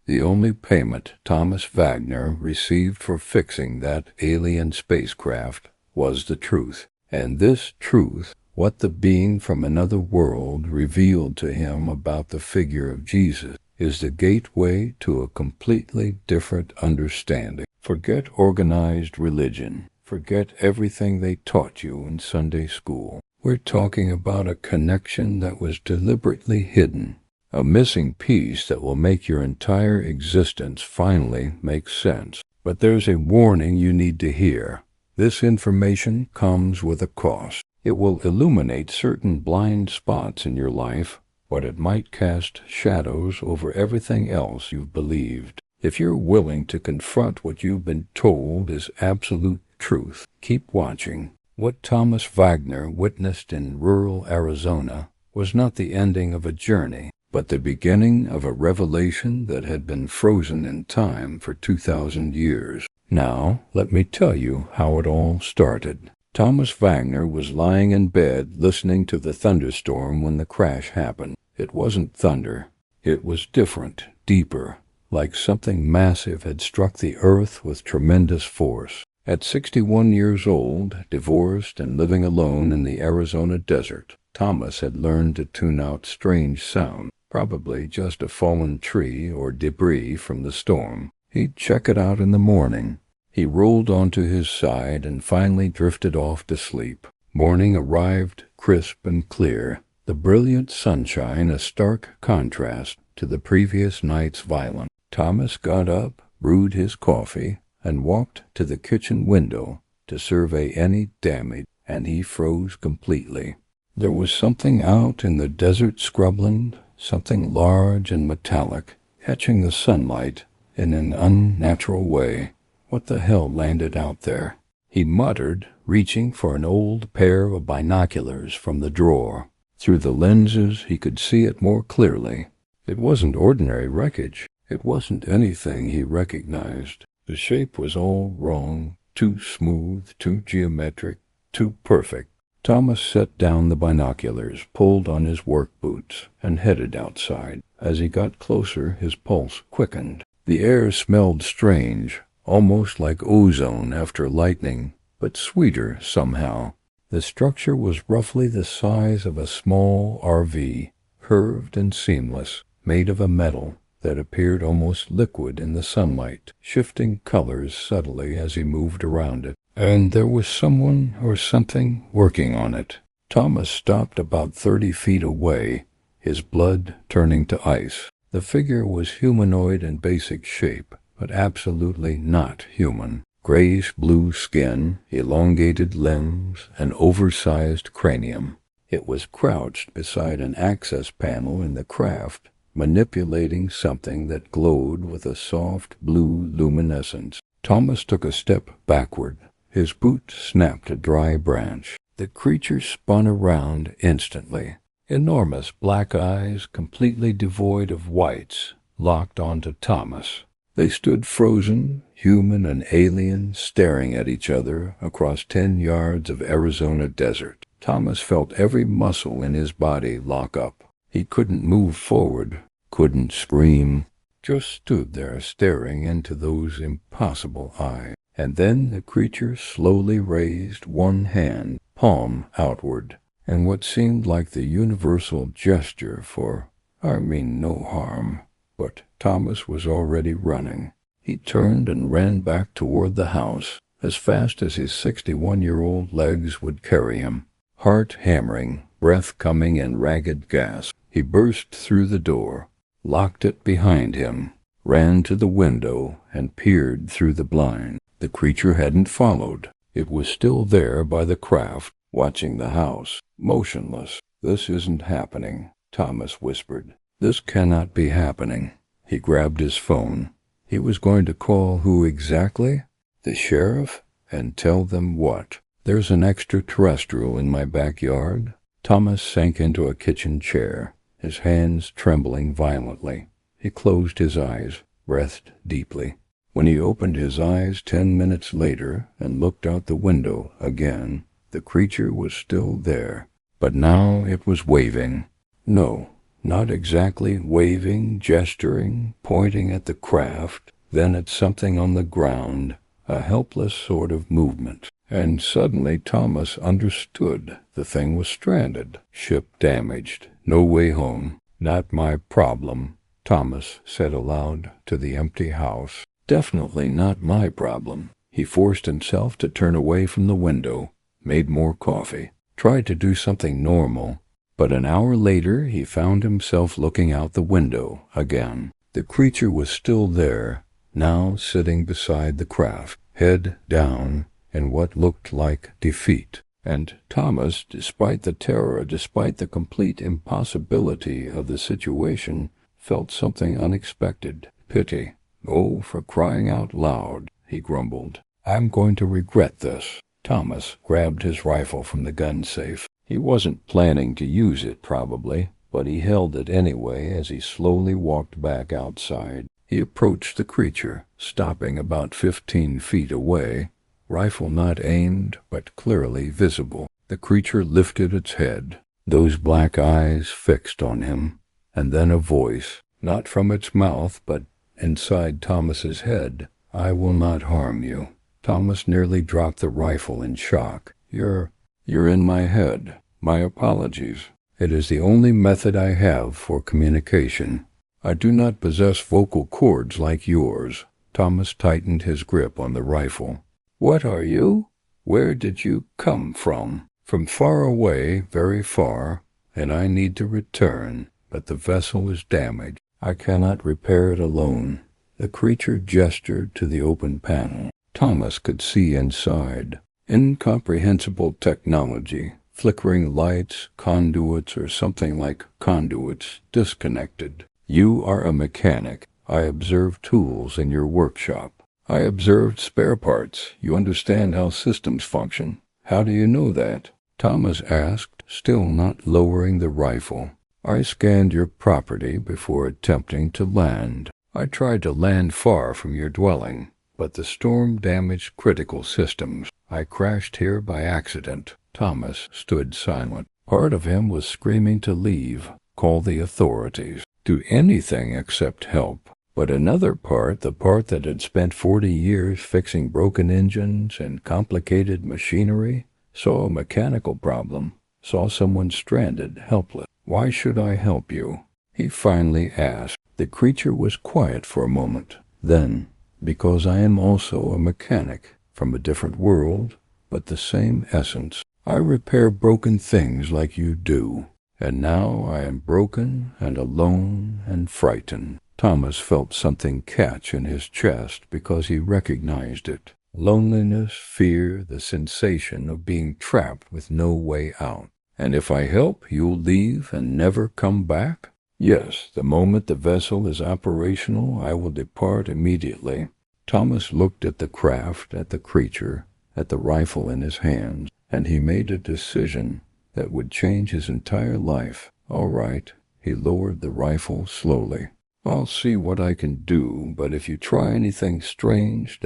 The only payment Thomas Wagner received for fixing that alien spacecraft was the truth. And this truth, what the being from another world revealed to him about the figure of Jesus, is the gateway to a completely different understanding. Forget organized religion. Forget everything they taught you in Sunday school. We're talking about a connection that was deliberately hidden, a missing piece that will make your entire existence finally make sense. But there's a warning you need to hear. This information comes with a cost. It will illuminate certain blind spots in your life, but it might cast shadows over everything else you've believed. If you're willing to confront what you've been told is absolute truth, keep watching. What Thomas Wagner witnessed in rural Arizona was not the ending of a journey, but the beginning of a revelation that had been frozen in time for 2,000 years. Now, let me tell you how it all started. Thomas Wagner was lying in bed listening to the thunderstorm when the crash happened. It wasn't thunder. It was different, deeper, like something massive had struck the earth with tremendous force. At 61 years old, divorced and living alone in the Arizona desert, Thomas had learned to tune out strange sound, probably just a fallen tree or debris from the storm. He'd check it out in the morning. He rolled onto his side and finally drifted off to sleep. Morning arrived crisp and clear, the brilliant sunshine a stark contrast to the previous night's violence. Thomas got up, brewed his coffee, and walked to the kitchen window to survey any damage, and he froze completely. There was something out in the desert scrubland, something large and metallic, etching the sunlight in an unnatural way. What the hell landed out there? He muttered, reaching for an old pair of binoculars from the drawer. Through the lenses he could see it more clearly. It wasn't ordinary wreckage. It wasn't anything he recognized. The shape was all wrong, too smooth, too geometric, too perfect. Thomas set down the binoculars, pulled on his work boots, and headed outside. As he got closer, his pulse quickened. The air smelled strange, almost like ozone after lightning, but sweeter somehow. The structure was roughly the size of a small RV, curved and seamless, made of a metal that appeared almost liquid in the sunlight, shifting colors subtly as he moved around it. And there was someone or something working on it. Thomas stopped about 30 feet away, his blood turning to ice. The figure was humanoid in basic shape, but absolutely not human. Grayish-blue skin, elongated limbs, an oversized cranium. It was crouched beside an access panel in the craft, manipulating something that glowed with a soft blue luminescence. Thomas took a step backward. His boot snapped a dry branch. The creature spun around instantly. Enormous black eyes, completely devoid of whites, locked onto Thomas. They stood frozen, human and alien, staring at each other across 10 yards of Arizona desert. Thomas felt every muscle in his body lock up. He couldn't move forward, couldn't scream, just stood there staring into those impossible eyes. And then the creature slowly raised one hand, palm outward, and what seemed like the universal gesture for, I mean no harm. But Thomas was already running. He turned and ran back toward the house, as fast as his 61-year-old legs would carry him. Heart hammering, breath coming in ragged gasps, he burst through the door, locked it behind him, ran to the window, and peered through the blind. The creature hadn't followed. It was still there by the craft, watching the house, motionless. "This isn't happening," Thomas whispered. "This cannot be happening." He grabbed his phone. He was going to call who exactly? The sheriff? And tell them what? "There's an extraterrestrial in my backyard." Thomas sank into a kitchen chair, his hands trembling violently. He closed his eyes, breathed deeply. When he opened his eyes 10 minutes later and looked out the window again, the creature was still there, but now it was waving. No, not exactly waving, gesturing, pointing at the craft, then at something on the ground, a helpless sort of movement. And suddenly Thomas understood. The thing was stranded, ship damaged, no way home. Not my problem, Thomas said aloud to the empty house. Definitely not my problem. He forced himself to turn away from the window, made more coffee, tried to do something normal, but an hour later he found himself looking out the window again. The creature was still there, now sitting beside the craft, head down, in what looked like defeat. And Thomas, despite the terror, despite the complete impossibility of the situation, felt something unexpected, pity. "Oh, for crying out loud," he grumbled. "I'm going to regret this." Thomas grabbed his rifle from the gun safe. He wasn't planning to use it, probably, but he held it anyway as he slowly walked back outside. He approached the creature, stopping about 15 feet away, rifle not aimed, but clearly visible. The creature lifted its head, those black eyes fixed on him, and then a voice, not from its mouth, but inside Thomas's head. "I will not harm you." Thomas nearly dropped the rifle in shock. You're in my head. My apologies. It is the only method I have for communication. I do not possess vocal cords like yours." Thomas tightened his grip on the rifle. "What are you? Where did you come from?" "From far away, very far, and I need to return, but the vessel is damaged. I cannot repair it alone." The creature gestured to the open panel. Thomas could see inside. Incomprehensible technology, flickering lights, conduits, or something like conduits, disconnected. "You are a mechanic. I observed tools in your workshop. I observed spare parts. You understand how systems function. How do you know that?" Thomas asked, still not lowering the rifle. "I scanned your property before attempting to land. I tried to land far from your dwelling, but the storm damaged critical systems. I crashed here by accident." Thomas stood silent. Part of him was screaming to leave, call the authorities, do anything except help. But another part, the part that had spent 40 years fixing broken engines and complicated machinery, saw a mechanical problem, saw someone stranded, helpless. "Why should I help you?" he finally asked. The creature was quiet for a moment. Then, "Because I am also a mechanic, from a different world, but the same essence. I repair broken things like you do. And now I am broken and alone and frightened." Thomas felt something catch in his chest because he recognized it. Loneliness, fear, the sensation of being trapped with no way out. "And if I help, you'll leave and never come back?" "Yes, the moment the vessel is operational, I will depart immediately." Thomas looked at the craft, at the creature, at the rifle in his hands, and he made a decision that would change his entire life. "All right." He lowered the rifle slowly. "I'll see what I can do, but if you try anything strange, ...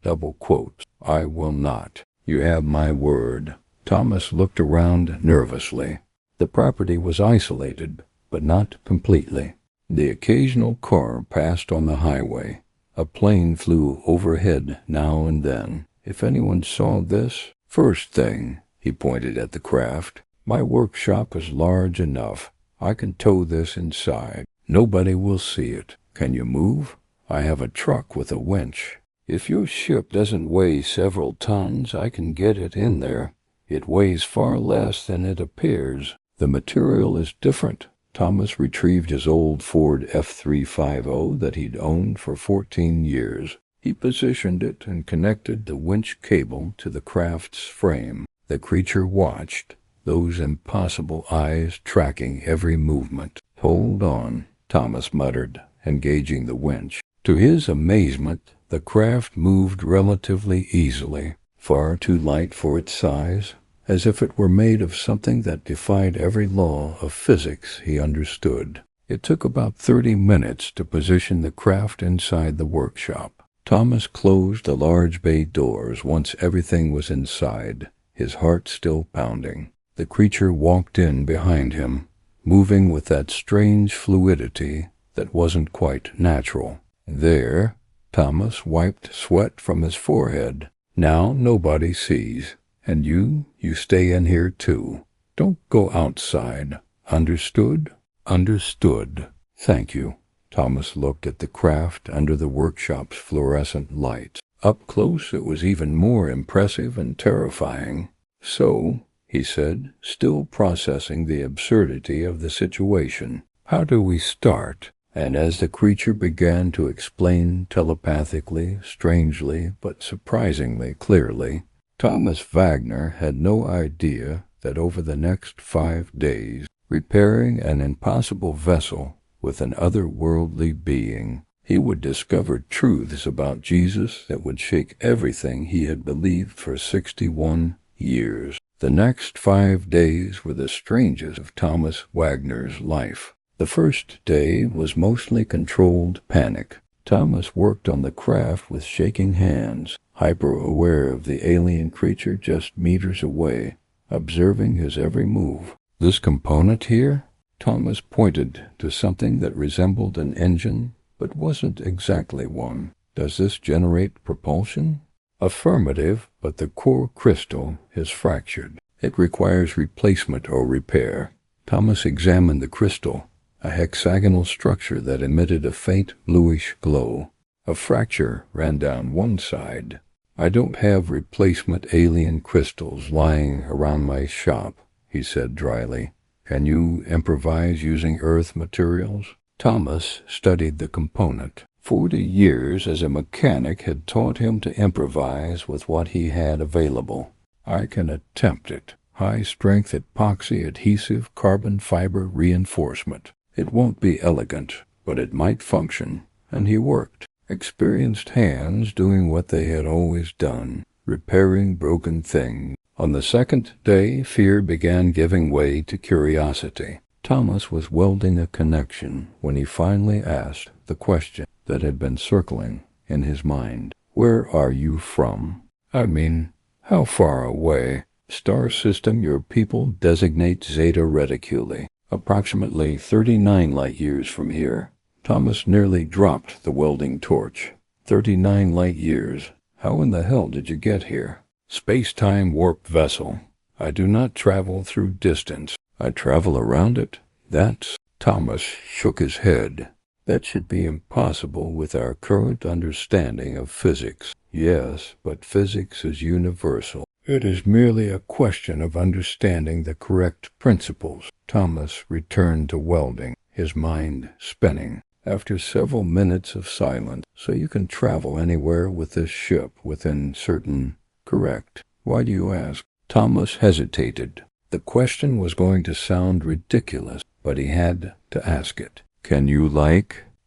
double quotes, I will not. You have my word." Thomas looked around nervously. The property was isolated, but not completely. The occasional car passed on the highway. A plane flew overhead now and then. If anyone saw this, first thing, he pointed at the craft, my workshop is large enough. I can tow this inside. Nobody will see it. Can you move? I have a truck with a winch. If your ship doesn't weigh several tons, I can get it in there. It weighs far less than it appears. The material is different. Thomas retrieved his old Ford F350 that he'd owned for 14 years. He positioned it and connected the winch cable to the craft's frame. The creature watched, those impossible eyes tracking every movement. "Hold on," Thomas muttered, engaging the winch. To his amazement, the craft moved relatively easily, far too light for its size, as if it were made of something that defied every law of physics he understood. It took about 30 minutes to position the craft inside the workshop. Thomas closed the large bay doors once everything was inside, his heart still pounding. The creature walked in behind him, moving with that strange fluidity that wasn't quite natural. There, Thomas wiped sweat from his forehead. Now nobody sees. And you stay in here too. Don't go outside. Understood? Understood. Thank you. Thomas looked at the craft under the workshop's fluorescent lights. Up close it was even more impressive and terrifying. So, he said, still processing the absurdity of the situation, how do we start? And as the creature began to explain telepathically, strangely, but surprisingly clearly, Thomas Wagner had no idea that over the next 5 days, repairing an impossible vessel with an otherworldly being, he would discover truths about Jesus that would shake everything he had believed for 61 years. The next 5 days were the strangest of Thomas Wagner's life. The first day was mostly controlled panic. Thomas worked on the craft with shaking hands, hyper-aware of the alien creature just meters away, observing his every move. This component here? Thomas pointed to something that resembled an engine, but wasn't exactly one. Does this generate propulsion? Affirmative, but the core crystal is fractured. It requires replacement or repair. Thomas examined the crystal, a hexagonal structure that emitted a faint bluish glow. A fracture ran down one side. I don't have replacement alien crystals lying around my shop, he said dryly. Can you improvise using Earth materials? Thomas studied the component. 40 years as a mechanic had taught him to improvise with what he had available. I can attempt it. High-strength epoxy adhesive carbon fiber reinforcement. It won't be elegant, but it might function. And he worked. Experienced hands doing what they had always done, repairing broken things. On the second day, fear began giving way to curiosity. Thomas was welding a connection when he finally asked the question that had been circling in his mind. Where are you from? I mean, how far away? Star system your people designate Zeta Reticuli, approximately 39 light-years from here. Thomas nearly dropped the welding torch. 39 light-years. How in the hell did you get here? Space-time warp vessel. I do not travel through distance. I travel around it. That's... Thomas shook his head. That should be impossible with our current understanding of physics. Yes, but physics is universal. It is merely a question of understanding the correct principles. Thomas returned to welding, his mind spinning. After several minutes of silence, so you can travel anywhere with this ship within certain... Correct. Why do you ask? Thomas hesitated. The question was going to sound ridiculous, but he had to ask it. Can you,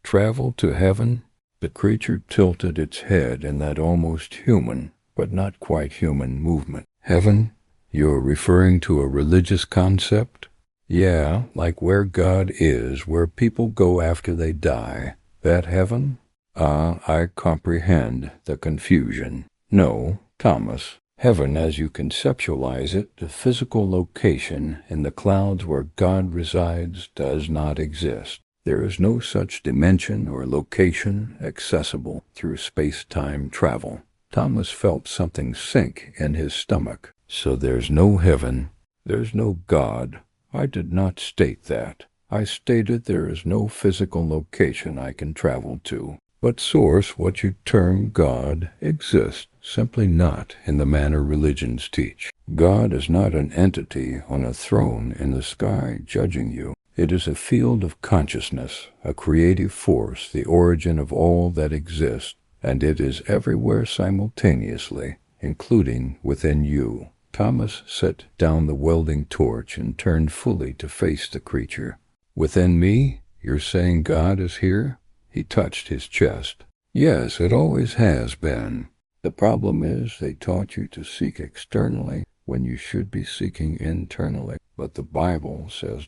travel to heaven? The creature tilted its head in that almost human, but not quite human movement. Heaven? You're referring to a religious concept? Yeah, like where God is, where people go after they die. That heaven? I comprehend the confusion. No, Thomas. Heaven, as you conceptualize it, the physical location in the clouds where God resides, does not exist. There is no such dimension or location accessible through space-time travel. Thomas felt something sink in his stomach. So there's no heaven, there's no God. I did not state that. I stated there is no physical location I can travel to. But source, what you term God, exists, simply not in the manner religions teach. God is not an entity on a throne in the sky judging you. It is a field of consciousness, a creative force, the origin of all that exists, and it is everywhere simultaneously, including within you. Thomas set down the welding torch and turned fully to face the creature. Within me? You're saying God is here? He touched his chest. Yes, it always has been. The problem is they taught you to seek externally when you should be seeking internally. But the Bible says ...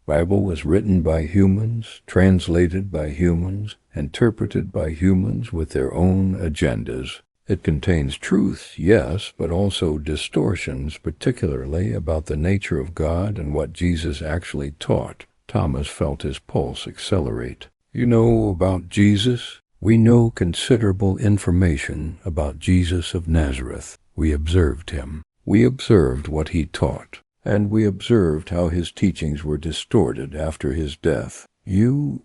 Bible was written by humans, translated by humans, interpreted by humans with their own agendas. It contains truth, yes, but also distortions, particularly about the nature of God and what Jesus actually taught. Thomas felt his pulse accelerate. You know about Jesus? We know considerable information about Jesus of Nazareth. We observed him. We observed what he taught. And we observed how his teachings were distorted after his death. You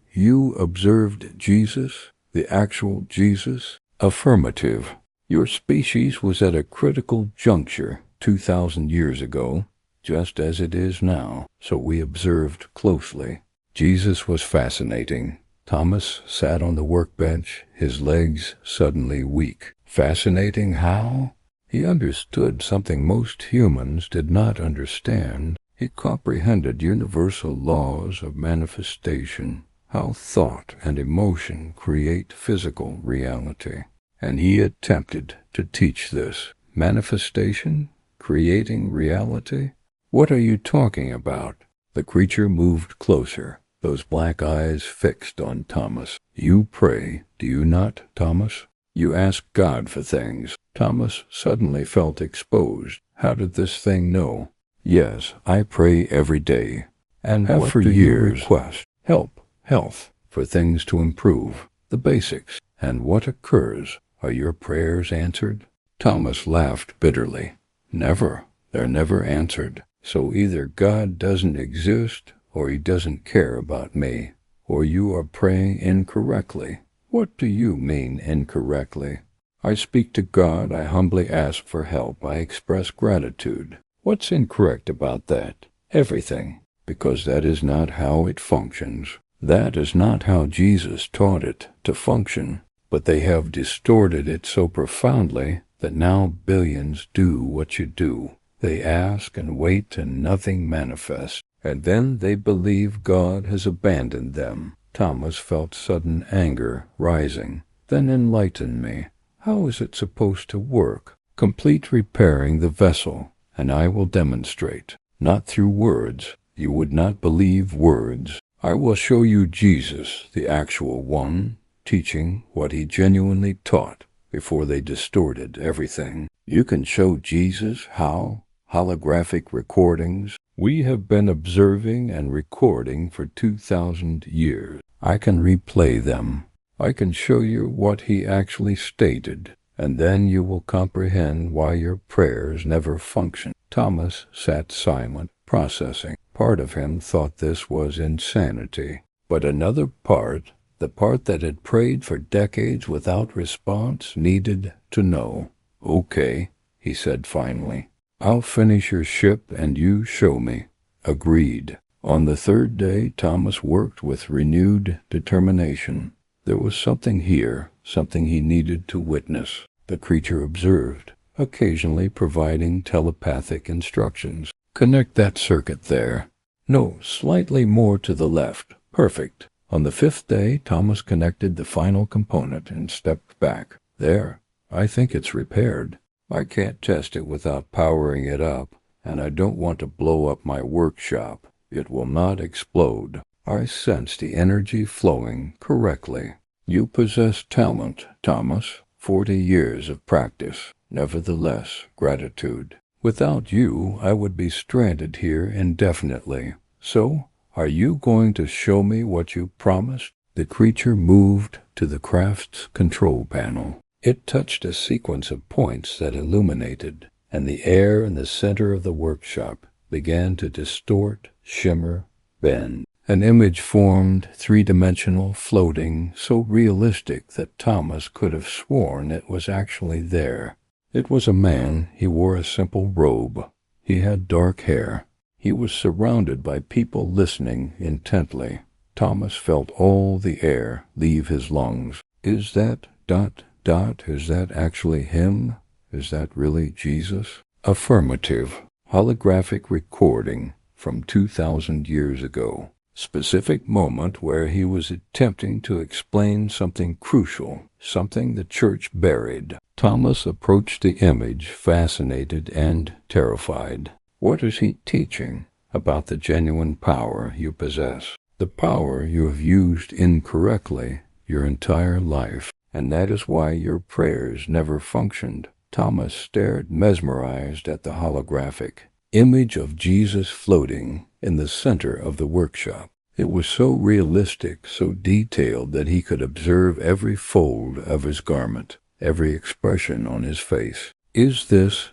observed Jesus? The actual Jesus? Affirmative. Your species was at a critical juncture 2,000 years ago, just as it is now, so we observed closely. Jesus was fascinating. Thomas sat on the workbench, his legs suddenly weak. Fascinating how? He understood something most humans did not understand. He comprehended universal laws of manifestation, how thought and emotion create physical reality. And he attempted to teach this. Manifestation? Creating reality? What are you talking about? The creature moved closer, those black eyes fixed on Thomas. You pray, do you not, Thomas? You ask God for things. Thomas suddenly felt exposed. How did this thing know? Yes, I pray every day. And have for years request help, health, for things to improve, the basics. And what occurs? Are your prayers answered? Thomas laughed bitterly. Never. They're never answered. So either God doesn't exist, or he doesn't care about me, or you are praying incorrectly. What do you mean incorrectly? I speak to God, I humbly ask for help, I express gratitude. What's incorrect about that? Everything, because that is not how it functions. That is not how Jesus taught it to function. But they have distorted it so profoundly that now billions do what you do. They ask and wait and nothing manifests. And then they believe God has abandoned them. Thomas felt sudden anger rising. Then enlighten me. How is it supposed to work? Complete repairing the vessel, and I will demonstrate. Not through words. You would not believe words. I will show you Jesus, the actual one, teaching what he genuinely taught before they distorted everything. You can show Jesus how? Holographic recordings. We have been observing and recording for 2,000 years. I can replay them. I can show you what he actually stated, and then you will comprehend why your prayers never function. Thomas sat silent, processing. Part of him thought this was insanity, but another part, the part that had prayed for decades without response, needed to know. Okay, he said finally. I'll finish your ship and you show me. Agreed. On the third day, Thomas worked with renewed determination. There was something here, something he needed to witness. The creature observed, occasionally providing telepathic instructions. Connect that circuit there. No, slightly more to the left. Perfect. On the fifth day, Thomas connected the final component and stepped back. There. I think it's repaired. I can't test it without powering it up, and I don't want to blow up my workshop. It will not explode. I sense the energy flowing correctly. You possess talent, Thomas. 40 years of practice. Nevertheless, gratitude. Without you, I would be stranded here indefinitely. So, are you going to show me what you promised? The creature moved to the craft's control panel. It touched a sequence of points that illuminated, and the air in the center of the workshop began to distort, shimmer, bend. An image formed, three-dimensional, floating, so realistic that Thomas could have sworn it was actually there. It was a man. He wore a simple robe. He had dark hair. He was surrounded by people listening intently. Thomas felt all the air leave his lungs. Is that ... is that actually him? Is that really Jesus? Affirmative. Holographic recording from 2,000 years ago. Specific moment where he was attempting to explain something crucial, something the church buried. Thomas approached the image, fascinated and terrified. What is he teaching? About the genuine power you possess. The power you have used incorrectly your entire life. and that is why your prayers never functioned. Thomas stared mesmerized at the holographic image of Jesus floating in the center of the workshop. It was so realistic, so detailed that he could observe every fold of his garment, every expression on his face. Is this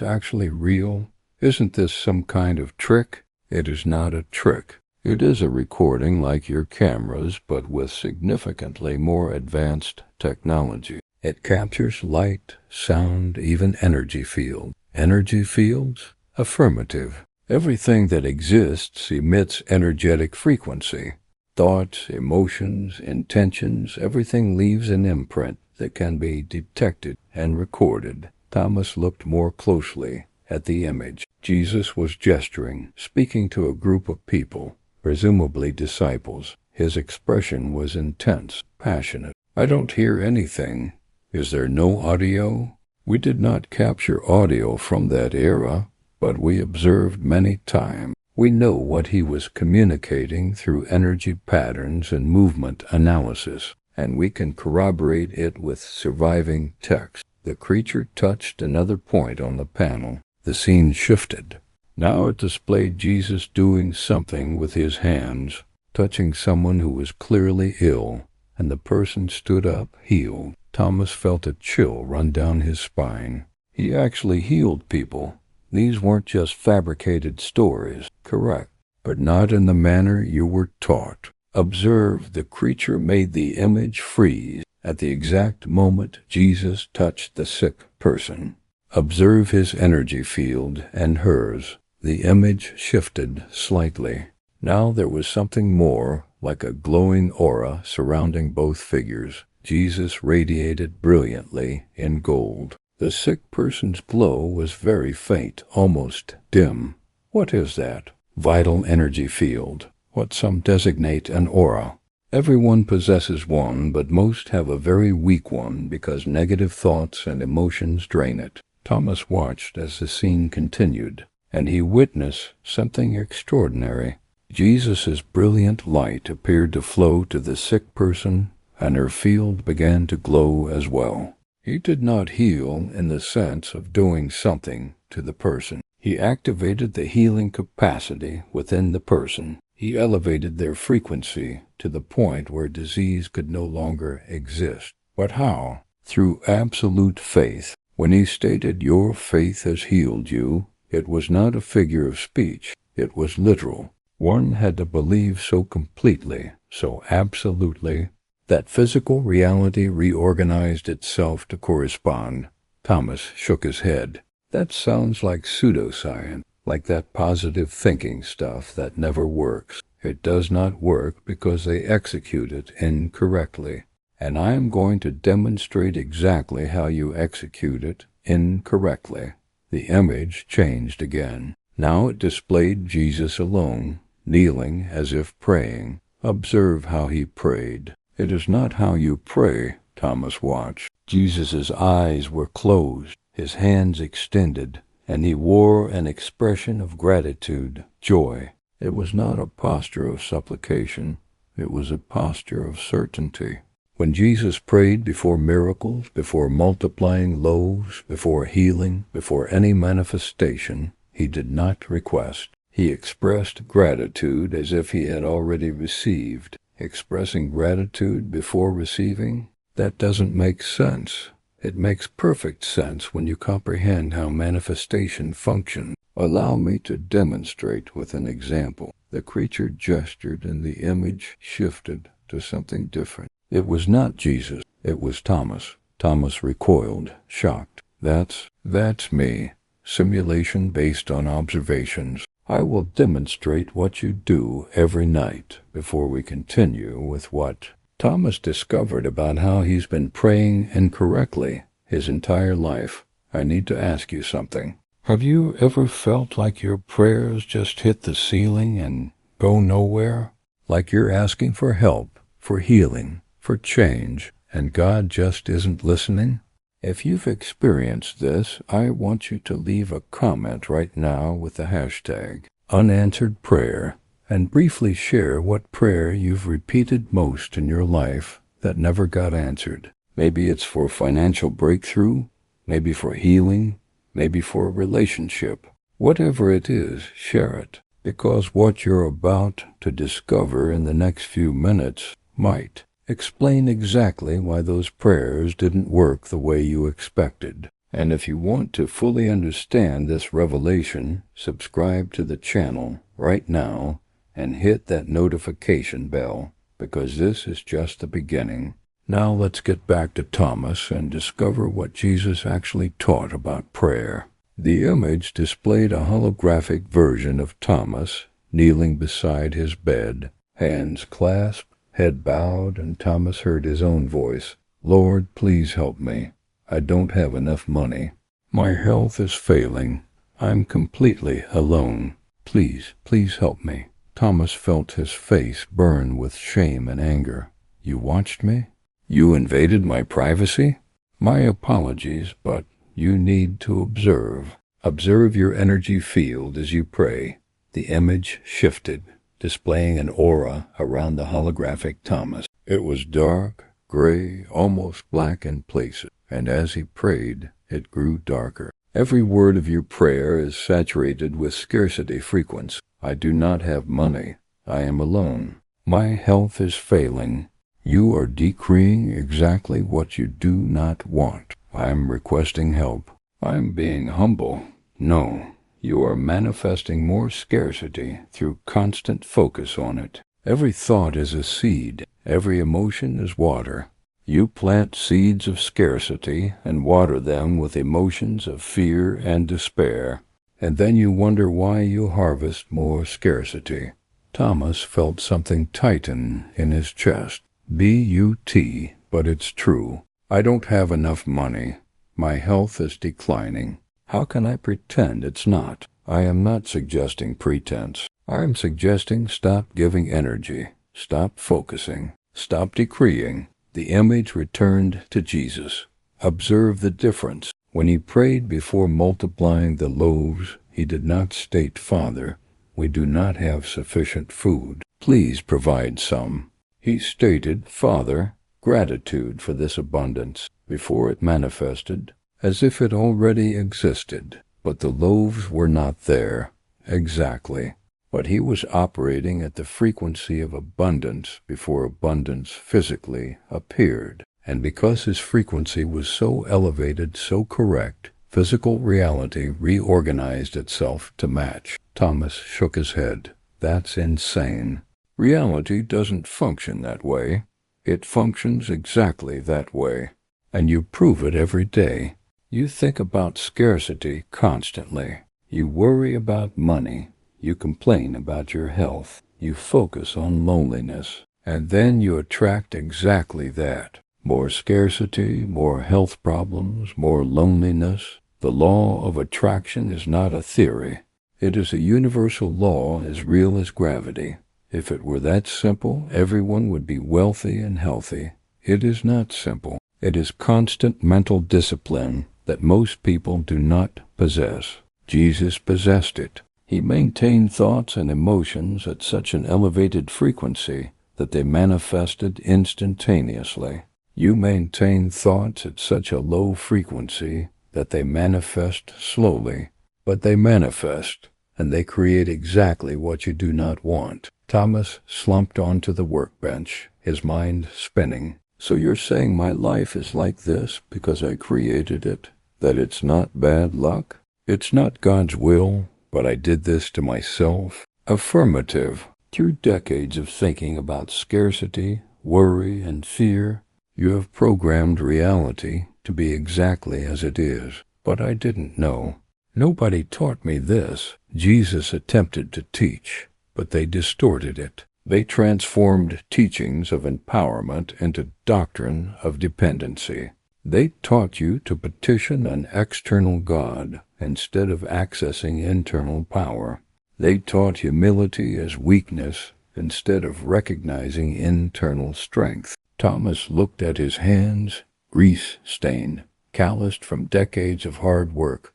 actually real? Isn't this some kind of trick? It is not a trick. It is a recording like your cameras, but with significantly more advanced technology. It captures light, sound, even energy fields. Energy fields? Affirmative. Everything that exists emits energetic frequency. Thoughts, emotions, intentions, everything leaves an imprint that can be detected and recorded. Thomas looked more closely at the image. Jesus was gesturing, speaking to a group of people, presumably disciples. His expression was intense, passionate. I don't hear anything. Is there no audio? We did not capture audio from that era, but we observed many times. We know what he was communicating through energy patterns and movement analysis, and we can corroborate it with surviving text. The creature touched another point on the panel. The scene shifted. Now it displayed Jesus doing something with his hands, touching someone who was clearly ill, and the person stood up, healed. Thomas felt a chill run down his spine. He actually healed people. These weren't just fabricated stories, correct, but not in the manner you were taught. Observe, the creature made the image freeze at the exact moment Jesus touched the sick person. Observe his energy field and hers. The image shifted slightly. Now there was something more, like a glowing aura surrounding both figures. Jesus radiated brilliantly in gold. The sick person's glow was very faint, almost dim. What is that? Vital energy field. What some designate an aura. Everyone possesses one, but most have a very weak one because negative thoughts and emotions drain it. Thomas watched as the scene continued, and he witnessed something extraordinary. Jesus' brilliant light appeared to flow to the sick person, and her field began to glow as well. He did not heal in the sense of doing something to the person. He activated the healing capacity within the person. He elevated their frequency to the point where disease could no longer exist. But how? Through absolute faith. When he stated, "Your faith has healed you," it was not a figure of speech. It was literal. One had to believe so completely, so absolutely, that physical reality reorganized itself to correspond. Thomas shook his head. That sounds like pseudoscience, like that positive thinking stuff that never works. It does not work because they execute it incorrectly. And I am going to demonstrate exactly how you execute it incorrectly. The image changed again. Now it displayed Jesus alone, kneeling as if praying. Observe how he prayed. It is not how you pray, Thomas watched. Jesus' eyes were closed, his hands extended, and he wore an expression of gratitude, joy. It was not a posture of supplication. It was a posture of certainty. When Jesus prayed before miracles, before multiplying loaves, before healing, before any manifestation, he did not request. He expressed gratitude as if he had already received. Expressing gratitude before receiving? That doesn't make sense. It makes perfect sense when you comprehend how manifestation functions. Allow me to demonstrate with an example. The creature gestured and the image shifted to something different. It was not Jesus. It was Thomas. Thomas recoiled, shocked. That's me. Simulation based on observations. I will demonstrate what you do every night before we continue with what Thomas discovered about how he's been praying incorrectly his entire life. I need to ask you something. Have you ever felt like your prayers just hit the ceiling and go nowhere? Like you're asking for help, for healing, for change, and God just isn't listening? If you've experienced this, I want you to leave a comment right now with the hashtag unanswered prayer and briefly share what prayer you've repeated most in your life that never got answered. Maybe it's for financial breakthrough, maybe for healing, maybe for a relationship. Whatever it is, share it, because what you're about to discover in the next few minutes might explain exactly why those prayers didn't work the way you expected. And if you want to fully understand this revelation, subscribe to the channel right now and hit that notification bell, because this is just the beginning. Now let's get back to Thomas and discover what Jesus actually taught about prayer. The image displayed a holographic version of Thomas kneeling beside his bed, hands clasped, head bowed, and Thomas heard his own voice. "Lord, please help me. I don't have enough money. My health is failing. I'm completely alone. Please help me." Thomas felt his face burn with shame and anger. "You watched me? You invaded my privacy? My apologies, but you need to observe. Observe your energy field as you pray." The image shifted, displaying an aura around the holographic Thomas. It was dark, gray, almost black in places, and as he prayed, it grew darker. Every word of your prayer is saturated with scarcity frequency. "I do not have money. I am alone. My health is failing." You are decreeing exactly what you do not want. "I'm requesting help. I'm being humble." No, you are manifesting more scarcity through constant focus on it. Every thought is a seed. Every emotion is water. You plant seeds of scarcity and water them with emotions of fear and despair, and then you wonder why you harvest more scarcity. Thomas felt something tighten in his chest. B-U-T, but it's true. "I don't have enough money. My health is declining. How can I pretend it's not?" I am not suggesting pretense. I am suggesting stop giving energy. Stop focusing. Stop decreeing. The image returned to Jesus. Observe the difference. When he prayed before multiplying the loaves, he did not state, "Father, we do not have sufficient food. Please provide some." He stated, "Father, gratitude for this abundance," before it manifested, as if it already existed. But the loaves were not there. Exactly. But he was operating at the frequency of abundance before abundance physically appeared. And because his frequency was so elevated, so correct, physical reality reorganized itself to match. Thomas shook his head. "That's insane. Reality doesn't function that way. It functions exactly that way. And you prove it every day. You think about scarcity constantly. You worry about money. You complain about your health. You focus on loneliness. And then you attract exactly that. More scarcity, more health problems, more loneliness. The law of attraction is not a theory. It is a universal law as real as gravity. If it were that simple, everyone would be wealthy and healthy. It is not simple. It is constant mental discipline that most people do not possess. Jesus possessed it. He maintained thoughts and emotions at such an elevated frequency that they manifested instantaneously. You maintain thoughts at such a low frequency that they manifest slowly, but they manifest, and they create exactly what you do not want. Thomas slumped onto the workbench, his mind spinning. "So you're saying my life is like this because I created it? That it's not bad luck? It's not God's will, but I did this to myself?" Affirmative. Through decades of thinking about scarcity, worry, and fear, you have programmed reality to be exactly as it is. But I didn't know. Nobody taught me this. Jesus attempted to teach, but they distorted it. They transformed teachings of empowerment into doctrine of dependency. They taught you to petition an external God instead of accessing internal power. They taught humility as weakness instead of recognizing internal strength. Thomas looked at his hands, grease-stained, calloused from decades of hard work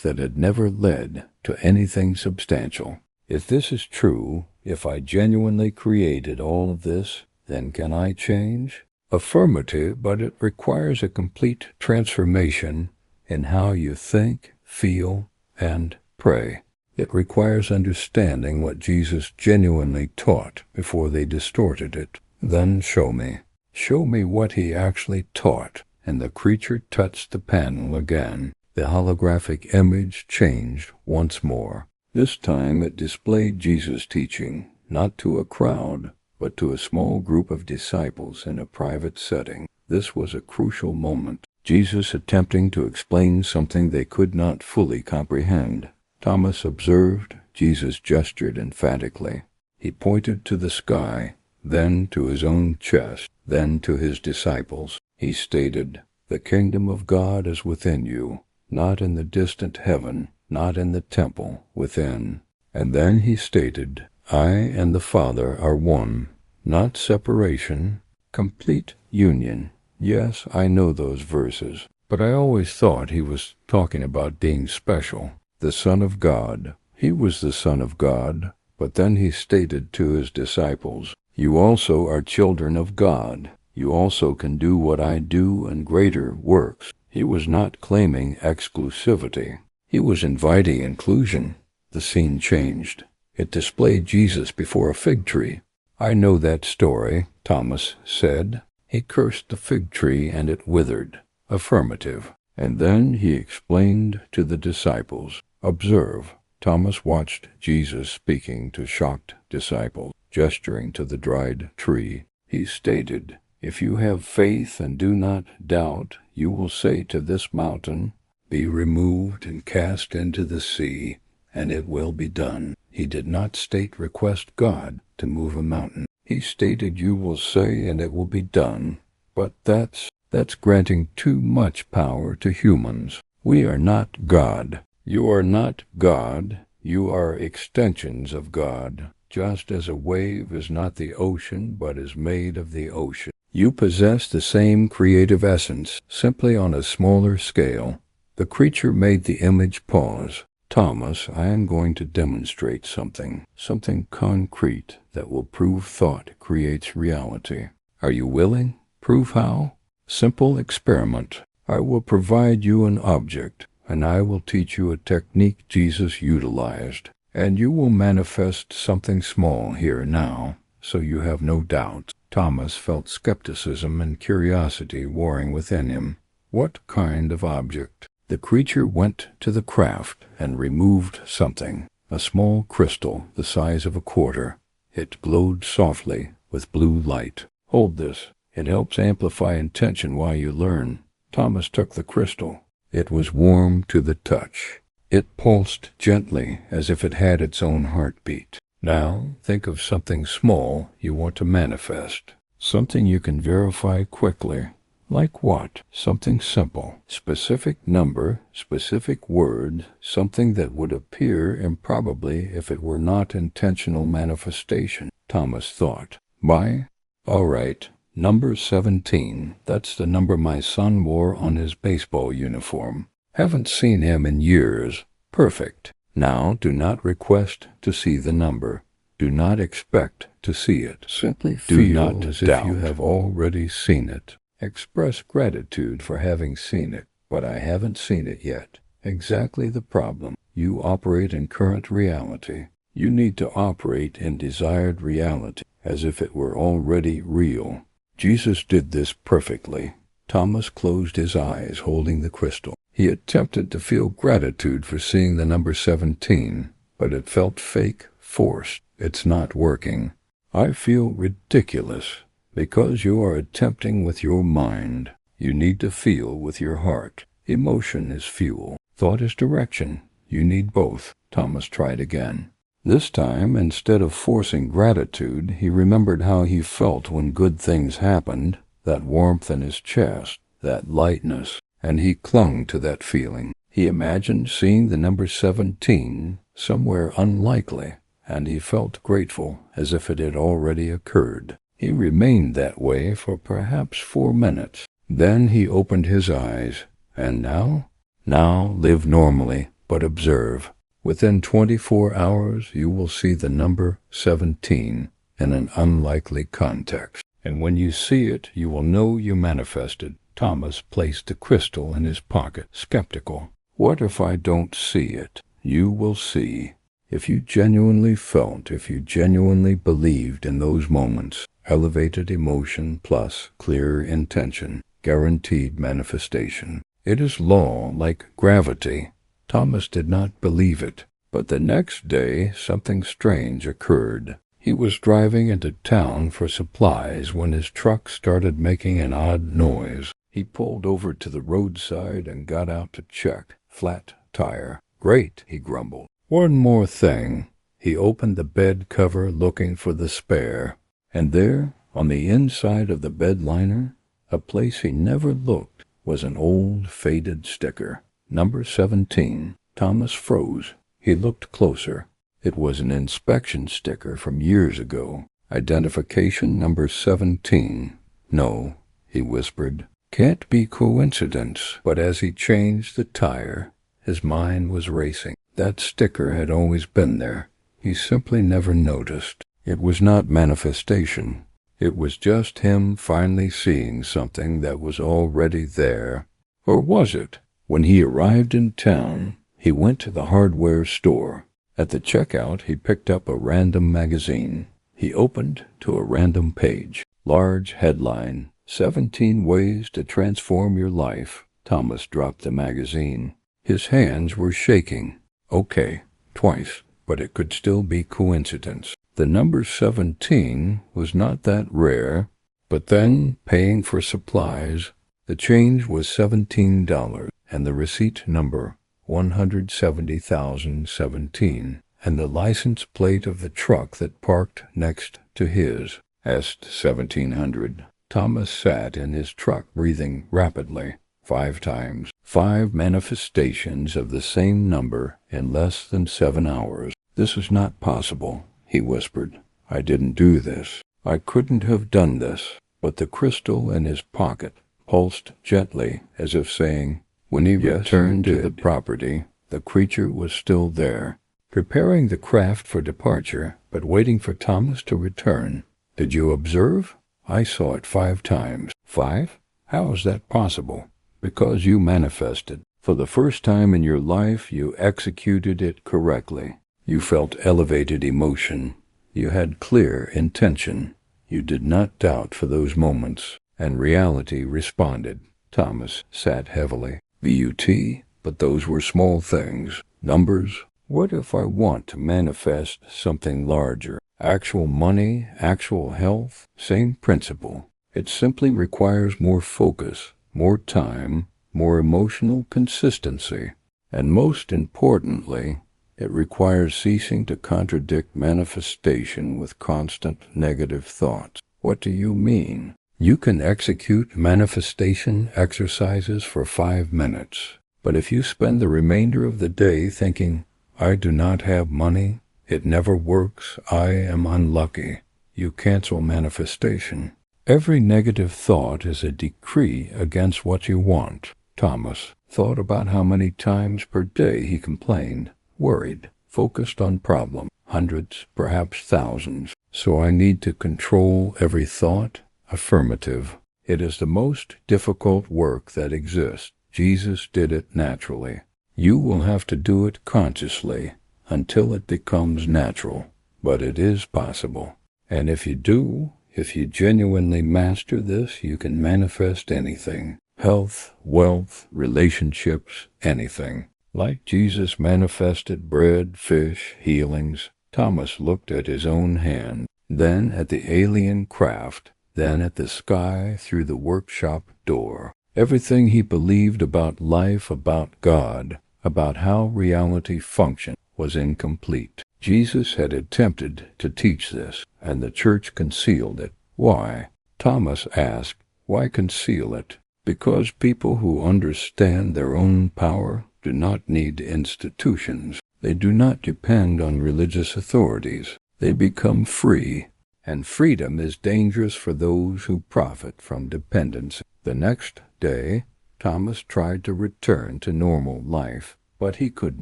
that had never led to anything substantial. If this is true, if I genuinely created all of this, then can I change? Affirmative, but it requires a complete transformation in how you think, feel, and pray. It requires understanding what Jesus genuinely taught before they distorted it. Then show me. Show me what he actually taught. And the creature touched the panel again. The holographic image changed once more. This time it displayed Jesus' teaching, not to a crowd, but to a small group of disciples in a private setting. This was a crucial moment. Jesus attempting to explain something they could not fully comprehend. Thomas observed. Jesus gestured emphatically. He pointed to the sky, then to his own chest, then to his disciples. He stated, "The kingdom of God is within you, not in the distant heaven, not in the temple, within." And then he stated, "I and the Father are one, not separation, complete union." Yes, I know those verses, but I always thought he was talking about being special. The Son of God. He was the Son of God, but then he stated to his disciples, "You also are children of God. You also can do what I do and greater works." He was not claiming exclusivity. He was inviting inclusion. The scene changed. It displayed Jesus before a fig tree. "I know that story," Thomas said. "He cursed the fig tree and it withered." Affirmative. And then he explained to the disciples. Observe. Thomas watched Jesus speaking to shocked disciples, gesturing to the dried tree. He stated, "If you have faith and do not doubt, you will say to this mountain, 'Be removed and cast into the sea,' and it will be done." He did not state request God to move a mountain. He stated, "You will say and it will be done." But that's granting too much power to humans. We are not God. You are not God. You are extensions of God. Just as a wave is not the ocean, but is made of the ocean. You possess the same creative essence, simply on a smaller scale. The creature made the image pause. "Thomas, I am going to demonstrate something concrete that will prove thought creates reality. Are you willing? Prove how? Simple experiment. I will provide you an object, and I will teach you a technique Jesus utilized, and you will manifest something small here now, so you have no doubt." Thomas felt skepticism and curiosity warring within him. What kind of object? The creature went to the craft and removed something, a small crystal the size of a quarter. It glowed softly with blue light. "Hold this. It helps amplify intention while you learn." Thomas took the crystal. It was warm to the touch. It pulsed gently as if it had its own heartbeat. Now think of something small you want to manifest. Something you can verify quickly. Like what? Something simple. Specific number, specific word, something that would appear improbably if it were not intentional manifestation, Thomas thought. Why? All right. Number 17. That's the number my son wore on his baseball uniform. Haven't seen him in years. Perfect. Now do not request to see the number. Do not expect to see it. Simply feel as if you have already seen it. Express gratitude for having seen it, but I haven't seen it yet. Exactly the problem. You operate in current reality. You need to operate in desired reality, as if it were already real. Jesus did this perfectly. Thomas closed his eyes, holding the crystal. He attempted to feel gratitude for seeing the number 17, but it felt fake, forced. It's not working. I feel ridiculous. Because you are attempting with your mind, you need to feel with your heart. Emotion is fuel. Thought is direction. You need both. Thomas tried again. This time, instead of forcing gratitude, he remembered how he felt when good things happened, that warmth in his chest, that lightness, and he clung to that feeling. He imagined seeing the number 17 somewhere unlikely, and he felt grateful as if it had already occurred. He remained that way for perhaps 4 minutes. Then he opened his eyes. And now? Now live normally, but observe. Within 24 hours you will see the number 17 in an unlikely context. and when you see it, you will know you manifested. Thomas placed the crystal in his pocket, skeptical. What if I don't see it? You will see. If you genuinely felt, if you genuinely believed in those moments, elevated emotion plus clear intention, guaranteed manifestation. It is law like gravity. Thomas did not believe it, but the next day something strange occurred. He was driving into town for supplies when his truck started making an odd noise. He pulled over to the roadside and got out to check. Flat tire. Great, he grumbled. One more thing. He opened the bed cover looking for the spare, and there, on the inside of the bed liner, a place he never looked, was an old faded sticker. Number 17. Thomas froze. He looked closer. It was an inspection sticker from years ago. Identification number 17. No, he whispered. Can't be coincidence. But as he changed the tire, his mind was racing. That sticker had always been there. He simply never noticed. It was not manifestation. It was just him finally seeing something that was already there. Or was it? When he arrived in town, he went to the hardware store. At the checkout, he picked up a random magazine. He opened to a random page. Large headline, 17 Ways to Transform Your Life. Thomas dropped the magazine. His hands were shaking. Okay, twice, but it could still be coincidence. The number 17 was not that rare, but then, paying for supplies, the change was $17, and the receipt number 170,017, and the license plate of the truck that parked next to his, S-1700. Thomas sat in his truck breathing rapidly. 5 times. 5 manifestations of the same number in less than 7 hours. This is not possible, he whispered. I didn't do this. I couldn't have done this. But the crystal in his pocket pulsed gently, as if saying, when he returned to the property, the creature was still there, preparing the craft for departure, but waiting for Thomas to return. Did you observe? I saw it 5 times. 5? How is that possible? Because you manifested. For the first time in your life, you executed it correctly. You felt elevated emotion. You had clear intention. You did not doubt for those moments, and reality responded. Thomas sat heavily. VUT, but those were small things. Numbers. What if I want to manifest something larger? Actual money, actual health, same principle. It simply requires more focus, more time, more emotional consistency, and most importantly, it requires ceasing to contradict manifestation with constant negative thoughts. What do you mean? You can execute manifestation exercises for 5 minutes, but if you spend the remainder of the day thinking, I do not have money, it never works, I am unlucky, you cancel manifestation. Every negative thought is a decree against what you want. Thomas thought about how many times per day he complained, worried, focused on problems, hundreds, perhaps thousands. So I need to control every thought? Affirmative. It is the most difficult work that exists. Jesus did it naturally. You will have to do it consciously until it becomes natural. But it is possible. And if you do, if you genuinely master this, you can manifest anything. Health, wealth, relationships, anything. Like Jesus manifested bread, fish, healings, Thomas looked at his own hand, then at the alien craft, then at the sky through the workshop door. Everything he believed about life, about God, about how reality functioned, was incomplete. Jesus had attempted to teach this, and the church concealed it. Why? Thomas asked, why conceal it? Because people who understand their own power do not need institutions. They do not depend on religious authorities. They become free, and freedom is dangerous for those who profit from dependence. The next day, Thomas tried to return to normal life, but he could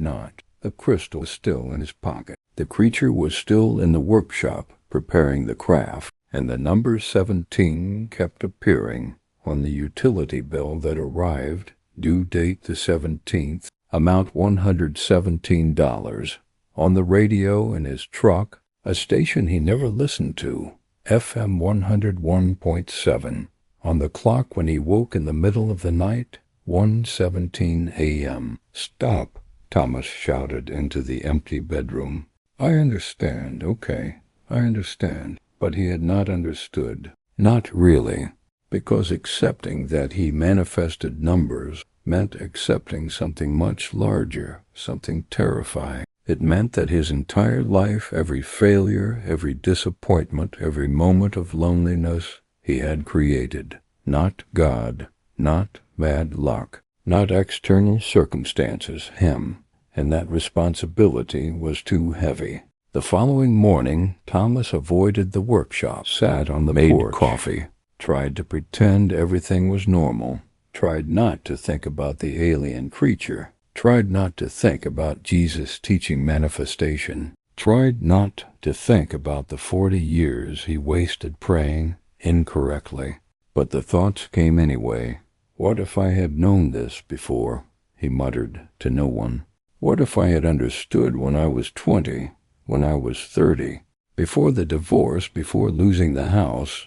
not. The crystal was still in his pocket. The creature was still in the workshop, preparing the craft. and the number 17 kept appearing on the utility bill that arrived, due date the 17th, amount $117, on the radio in his truck, a station he never listened to, FM 101.7, on the clock when he woke in the middle of the night, 1:17 a.m. "Stop," Thomas shouted into the empty bedroom. "I understand, okay, I understand." But he had not understood. Not really, because accepting that he manifested numbers meant accepting something much larger, something terrifying. It meant that his entire life, every failure, every disappointment, every moment of loneliness, he had created. Not God, not bad luck, not external circumstances, him, and that responsibility was too heavy. The following morning, Thomas avoided the workshop, sat on the porch, made coffee, tried to pretend everything was normal, tried not to think about the alien creature, tried not to think about Jesus teaching manifestation, tried not to think about the 40 years he wasted praying incorrectly. But the thoughts came anyway. What if I had known this before? He muttered to no one. What if I had understood when I was 20, when I was 30, before the divorce, before losing the house, ...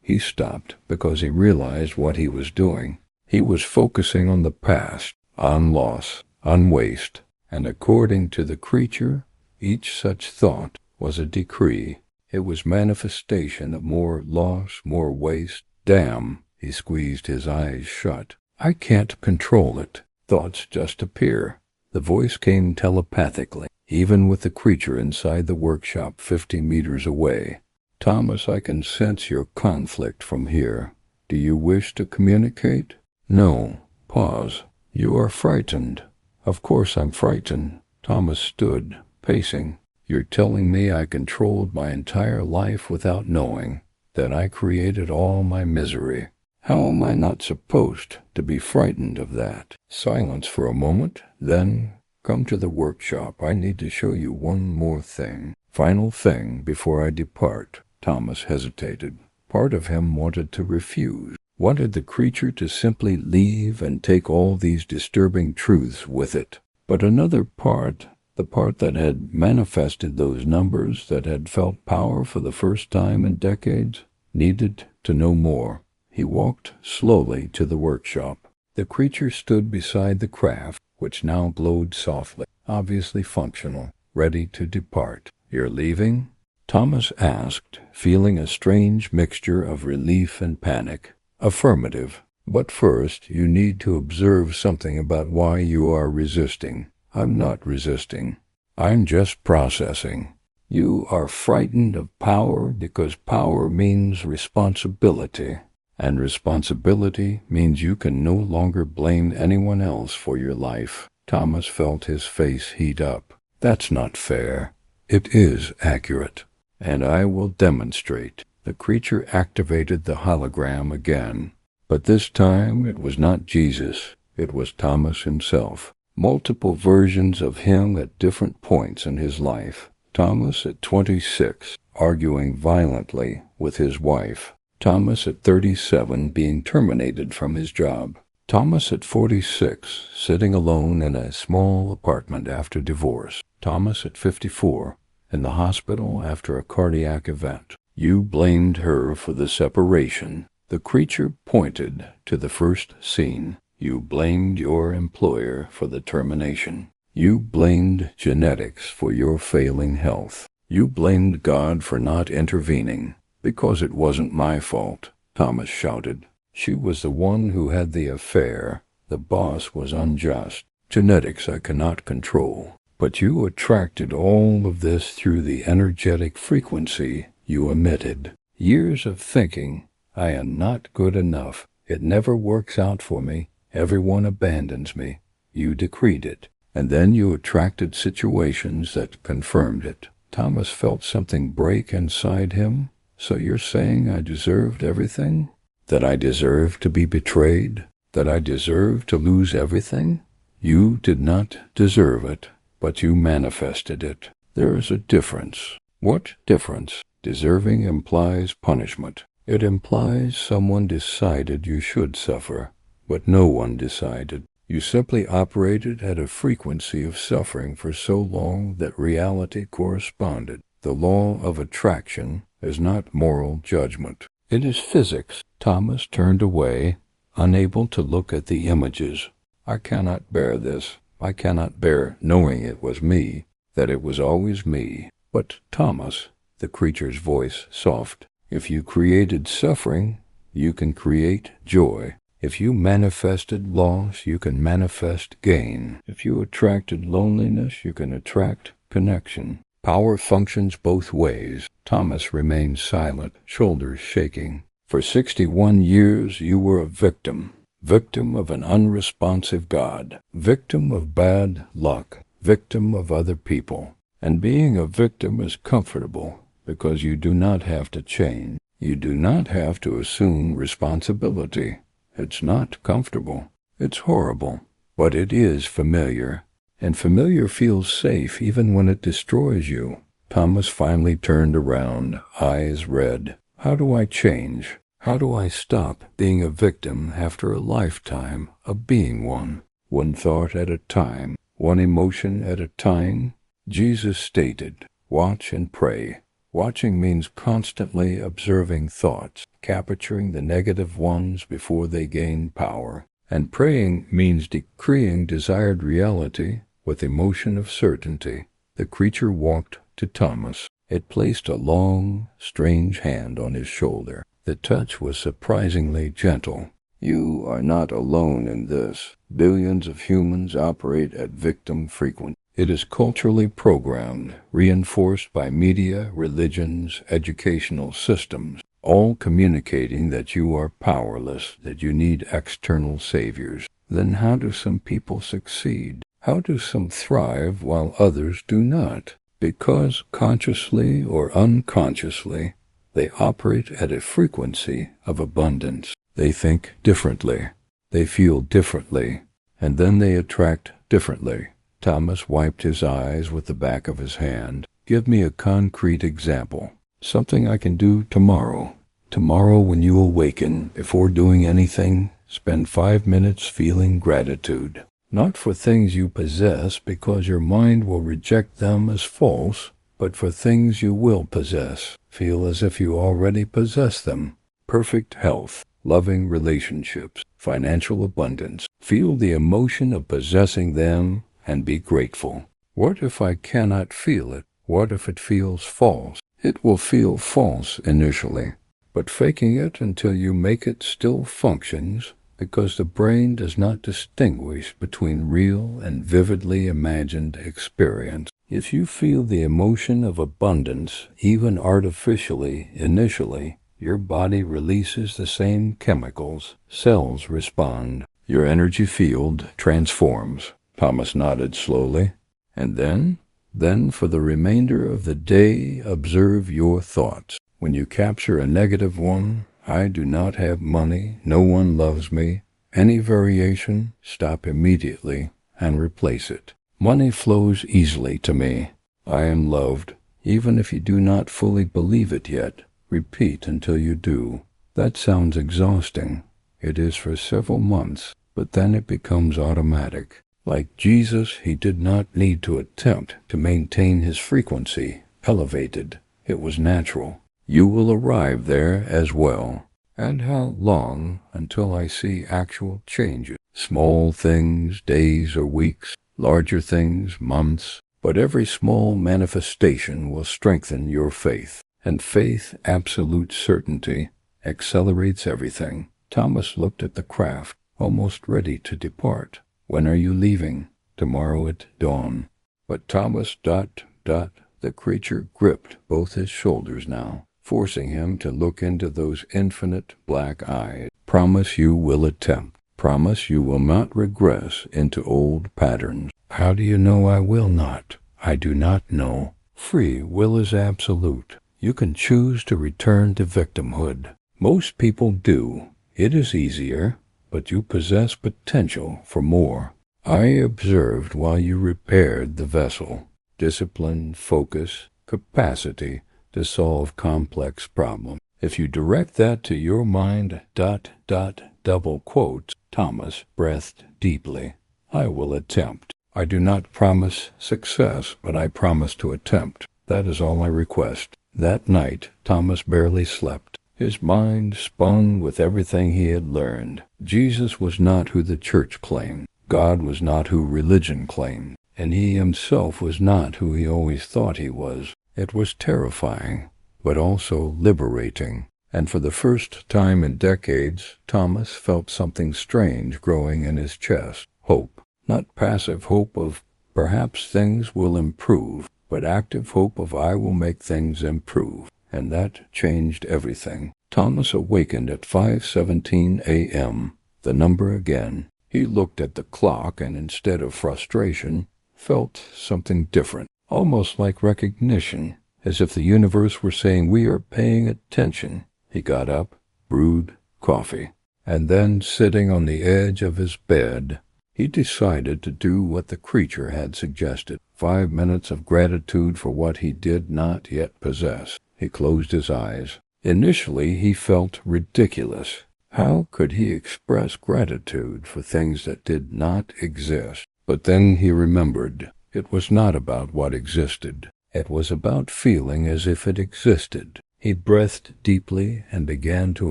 He stopped because he realized what he was doing. He was focusing on the past, on loss, on waste, and according to the creature, each such thought was a decree. It was manifestation of more loss, more waste. Damn, he squeezed his eyes shut. I can't control it. Thoughts just appear. The voice came telepathically, even with the creature inside the workshop 50 meters away. Thomas, I can sense your conflict from here. Do you wish to communicate? No. Pause. You are frightened. Of course I'm frightened. Thomas stood, pacing. You're telling me I controlled my entire life without knowing, that I created all my misery. How am I not supposed to be frightened of that? Silence for a moment, then, come to the workshop. I need to show you one more thing. Final thing before I depart. Thomas hesitated. Part of him wanted to refuse, wanted the creature to simply leave and take all these disturbing truths with it. But another part, the part that had manifested those numbers, that had felt power for the first time in decades, needed to know more. He walked slowly to the workshop. The creature stood beside the craft, which now glowed softly, obviously functional, ready to depart. You're leaving? Thomas asked, feeling a strange mixture of relief and panic. Affirmative. But first, you need to observe something about why you are resisting. I'm not resisting. I'm just processing. You are frightened of power because power means responsibility. And responsibility means you can no longer blame anyone else for your life. Thomas felt his face heat up. That's not fair. It is accurate. And I will demonstrate. The creature activated the hologram again. But this time it was not Jesus. It was Thomas himself. Multiple versions of him at different points in his life. Thomas at 26, arguing violently with his wife. Thomas at 37 being terminated from his job. Thomas at 46 sitting alone in a small apartment after divorce. Thomas at 54 in the hospital after a cardiac event. You blamed her for the separation. The creature pointed to the first scene. You blamed your employer for the termination. You blamed genetics for your failing health. You blamed God for not intervening. Because it wasn't my fault, Thomas shouted. She was the one who had the affair. The boss was unjust. Genetics I cannot control. But you attracted all of this through the energetic frequency you emitted. Years of thinking, I am not good enough. It never works out for me. Everyone abandons me. You decreed it. And then you attracted situations that confirmed it. Thomas felt something break inside him. So you're saying I deserved everything? That I deserved to be betrayed? That I deserved to lose everything? You did not deserve it, but you manifested it. There is a difference. What difference? Deserving implies punishment. It implies someone decided you should suffer, but no one decided. You simply operated at a frequency of suffering for so long that reality corresponded. The law of attraction is not moral judgment. It is physics. Thomas turned away, unable to look at the images. I cannot bear this. I cannot bear knowing it was me, that it was always me. But Thomas, the creature's voice soft, if you created suffering, you can create joy. If you manifested loss, you can manifest gain. If you attracted loneliness, you can attract connection. Power functions both ways. Thomas remained silent, shoulders shaking. For 61 years you were a victim. Victim of an unresponsive God. Victim of bad luck. Victim of other people. And being a victim is comfortable, because you do not have to change. You do not have to assume responsibility. It's not comfortable. It's horrible. But it is familiar. And familiar feels safe even when it destroys you. Thomas finally turned around, eyes red. How do I change? How do I stop being a victim after a lifetime of being one? One thought at a time, one emotion at a time. Jesus stated, watch and pray. Watching means constantly observing thoughts, capturing the negative ones before they gain power. And praying means decreeing desired reality with emotion of certainty. The creature walked to Thomas. It placed a long, strange hand on his shoulder. The touch was surprisingly gentle. You are not alone in this. Billions of humans operate at victim frequency. It is culturally programmed, reinforced by media, religions, educational systems, all communicating that you are powerless, that you need external saviors. Then how do some people succeed? How do some thrive while others do not? Because consciously or unconsciously, they operate at a frequency of abundance. They think differently. They feel differently. And then they attract differently. Thomas wiped his eyes with the back of his hand. Give me a concrete example. Something I can do tomorrow. Tomorrow when you awaken, before doing anything, spend 5 minutes feeling gratitude. Not for things you possess, because your mind will reject them as false, but for things you will possess. Feel as if you already possess them. Perfect health, loving relationships, financial abundance. Feel the emotion of possessing them and be grateful. What if I cannot feel it? What if it feels false? It will feel false initially, but faking it until you make it still functions, because the brain does not distinguish between real and vividly imagined experience. If you feel the emotion of abundance, even artificially, initially, your body releases the same chemicals. Cells respond. Your energy field transforms. Thomas nodded slowly. And then for the remainder of the day, observe your thoughts. When you capture a negative one, I do not have money, no one loves me, any variation, stop immediately and replace it. Money flows easily to me. I am loved, even if you do not fully believe it yet. Repeat until you do. That sounds exhausting. It is for several months, but then it becomes automatic. Like Jesus, he did not need to attempt to maintain his frequency elevated. It was natural. You will arrive there as well. And how long until I see actual changes? Small things, days or weeks, larger things, months. But every small manifestation will strengthen your faith. And faith, absolute certainty, accelerates everything. Thomas looked at the craft, almost ready to depart. When are you leaving? Tomorrow at dawn. But Thomas ... The creature gripped both his shoulders now, forcing him to look into those infinite black eyes. Promise you will attempt. Promise you will not regress into old patterns. How do you know I will not? I do not know. Free will is absolute. You can choose to return to victimhood. Most people do. It is easier, but you possess potential for more. I observed while you repaired the vessel. Discipline, focus, capacity to solve complex problems. If you direct that to your mind, ... double quotes, Thomas breathed deeply. I will attempt. I do not promise success, but I promise to attempt. That is all I request. That night, Thomas barely slept. His mind spun with everything he had learned. Jesus was not who the church claimed. God was not who religion claimed. And he himself was not who he always thought he was. It was terrifying, but also liberating. And for the first time in decades, Thomas felt something strange growing in his chest. Hope. Not passive hope of perhaps things will improve, but active hope of I will make things improve. And that changed everything. Thomas awakened at 5:17 a.m., the number again. He looked at the clock and instead of frustration, felt something different, almost like recognition, as if the universe were saying, we are paying attention. He got up, brewed coffee, and then, sitting on the edge of his bed, he decided to do what the creature had suggested. 5 minutes of gratitude for what he did not yet possess. He closed his eyes. Initially, he felt ridiculous. How could he express gratitude for things that did not exist? But then he remembered. It was not about what existed. It was about feeling as if it existed. He breathed deeply and began to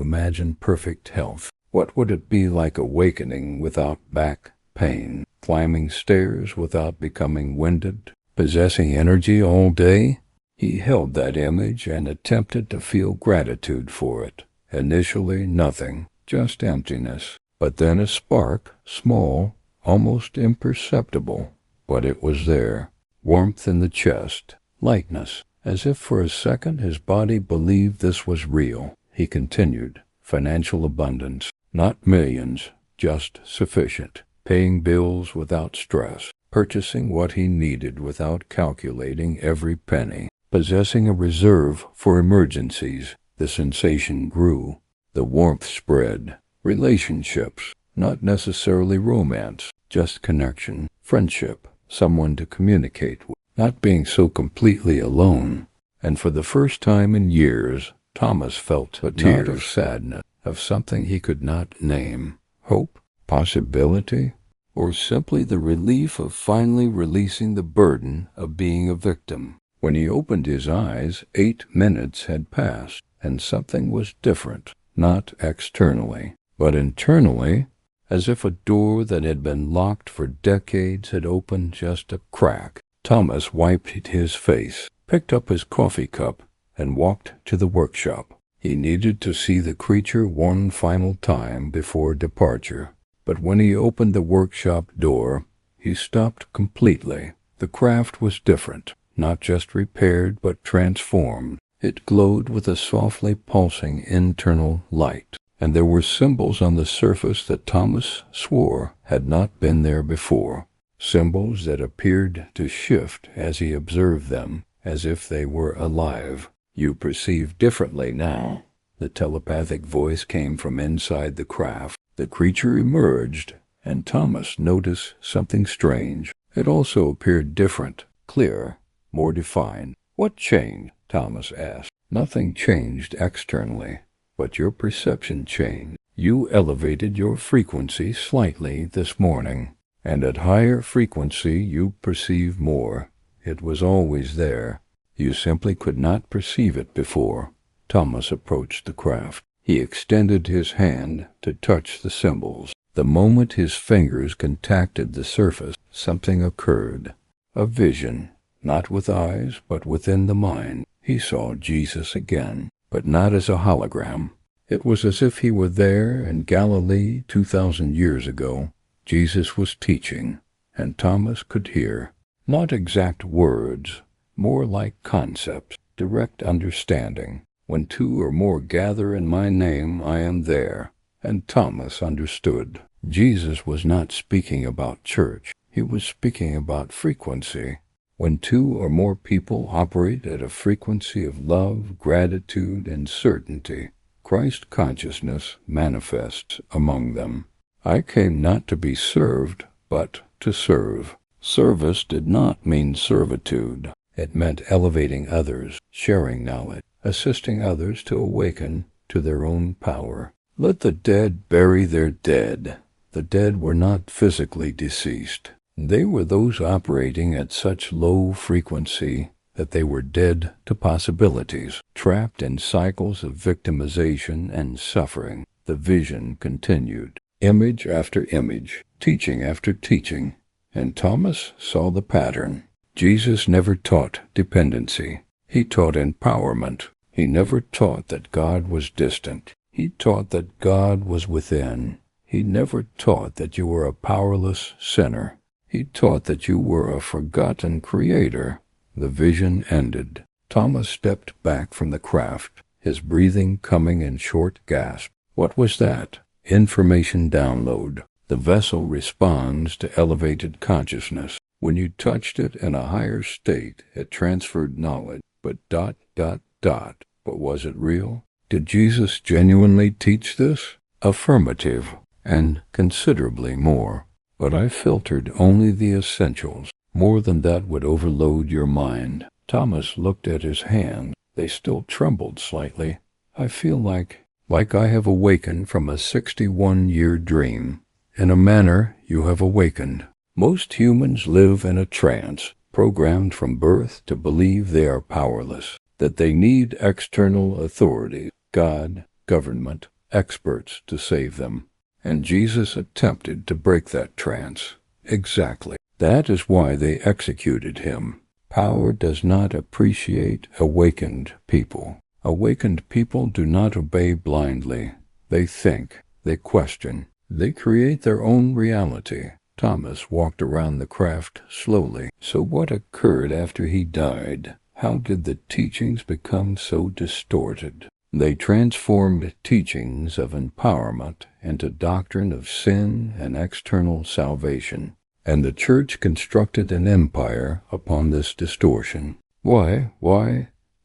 imagine perfect health. What would it be like awakening without back pain, climbing stairs without becoming winded, possessing energy all day? He held that image and attempted to feel gratitude for it. Initially, nothing, just emptiness. But then a spark, small, almost imperceptible, but it was there. Warmth in the chest, lightness. As if for a second his body believed this was real. He continued. Financial abundance. Not millions, just sufficient. Paying bills without stress. Purchasing what he needed without calculating every penny. Possessing a reserve for emergencies. The sensation grew. The warmth spread. Relationships. Not necessarily romance, just connection. Friendship. Someone to communicate with. Not being so completely alone. And for the first time in years, Thomas felt a tear of sadness, of something he could not name. Hope? Possibility? Or simply the relief of finally releasing the burden of being a victim. When he opened his eyes, 8 minutes had passed, and something was different, not externally, but internally, as if a door that had been locked for decades had opened just a crack. Thomas wiped his face, picked up his coffee cup, and walked to the workshop. He needed to see the creature one final time before departure. But when he opened the workshop door, he stopped completely. The craft was different, not just repaired but transformed. It glowed with a softly pulsing internal light, and there were symbols on the surface that Thomas swore had not been there before. Symbols that appeared to shift as he observed them, as if they were alive. You perceive differently now. The telepathic voice came from inside the craft. The creature emerged, and Thomas noticed something strange. It also appeared different, clearer, more defined. What changed? Thomas asked. Nothing changed externally, but your perception changed. You elevated your frequency slightly this morning, and at higher frequency you perceive more. It was always there. You simply could not perceive it before. Thomas approached the craft. He extended his hand to touch the symbols. The moment his fingers contacted the surface, something occurred. A vision, not with eyes, but within the mind. He saw Jesus again, but not as a hologram. It was as if he were there in Galilee 2,000 years ago. Jesus was teaching, and Thomas could hear. Not exact words, more like concepts, direct understanding. When 2 or more gather in my name, I am there. And Thomas understood. Jesus was not speaking about church. He was speaking about frequency. When 2 or more people operate at a frequency of love, gratitude, and certainty, Christ consciousness manifests among them. I came not to be served, but to serve. Service did not mean servitude. It meant elevating others, sharing knowledge, assisting others to awaken to their own power. Let the dead bury their dead. The dead were not physically deceased. They were those operating at such low frequency that they were dead to possibilities, trapped in cycles of victimization and suffering. The vision continued, image after image, teaching after teaching, and Thomas saw the pattern. Jesus never taught dependency. He taught empowerment. He never taught that God was distant. He taught that God was within. He never taught that you were a powerless sinner. He taught that you were a forgotten creator. The vision ended. Thomas stepped back from the craft, his breathing coming in short gasps. What was that? Information download. The vessel responds to elevated consciousness. When you touched it in a higher state, it transferred knowledge. But ... But was it real? Did Jesus genuinely teach this? Affirmative, and considerably more. But I filtered only the essentials. More than that would overload your mind. Thomas looked at his hands. They still trembled slightly. I feel like I have awakened from a 61-year dream. In a manner, you have awakened. Most humans live in a trance, programmed from birth to believe they are powerless, that they need external authority, God, government, experts to save them. And Jesus attempted to break that trance. Exactly. That is why they executed him. Power does not appreciate awakened people. Awakened people do not obey blindly. They think, they question, they create their own reality. Thomas walked around the craft slowly. So what occurred after he died? How did the teachings become so distorted? They transformed teachings of empowerment into doctrine of sin and external salvation. And the church constructed an empire upon this distortion. Why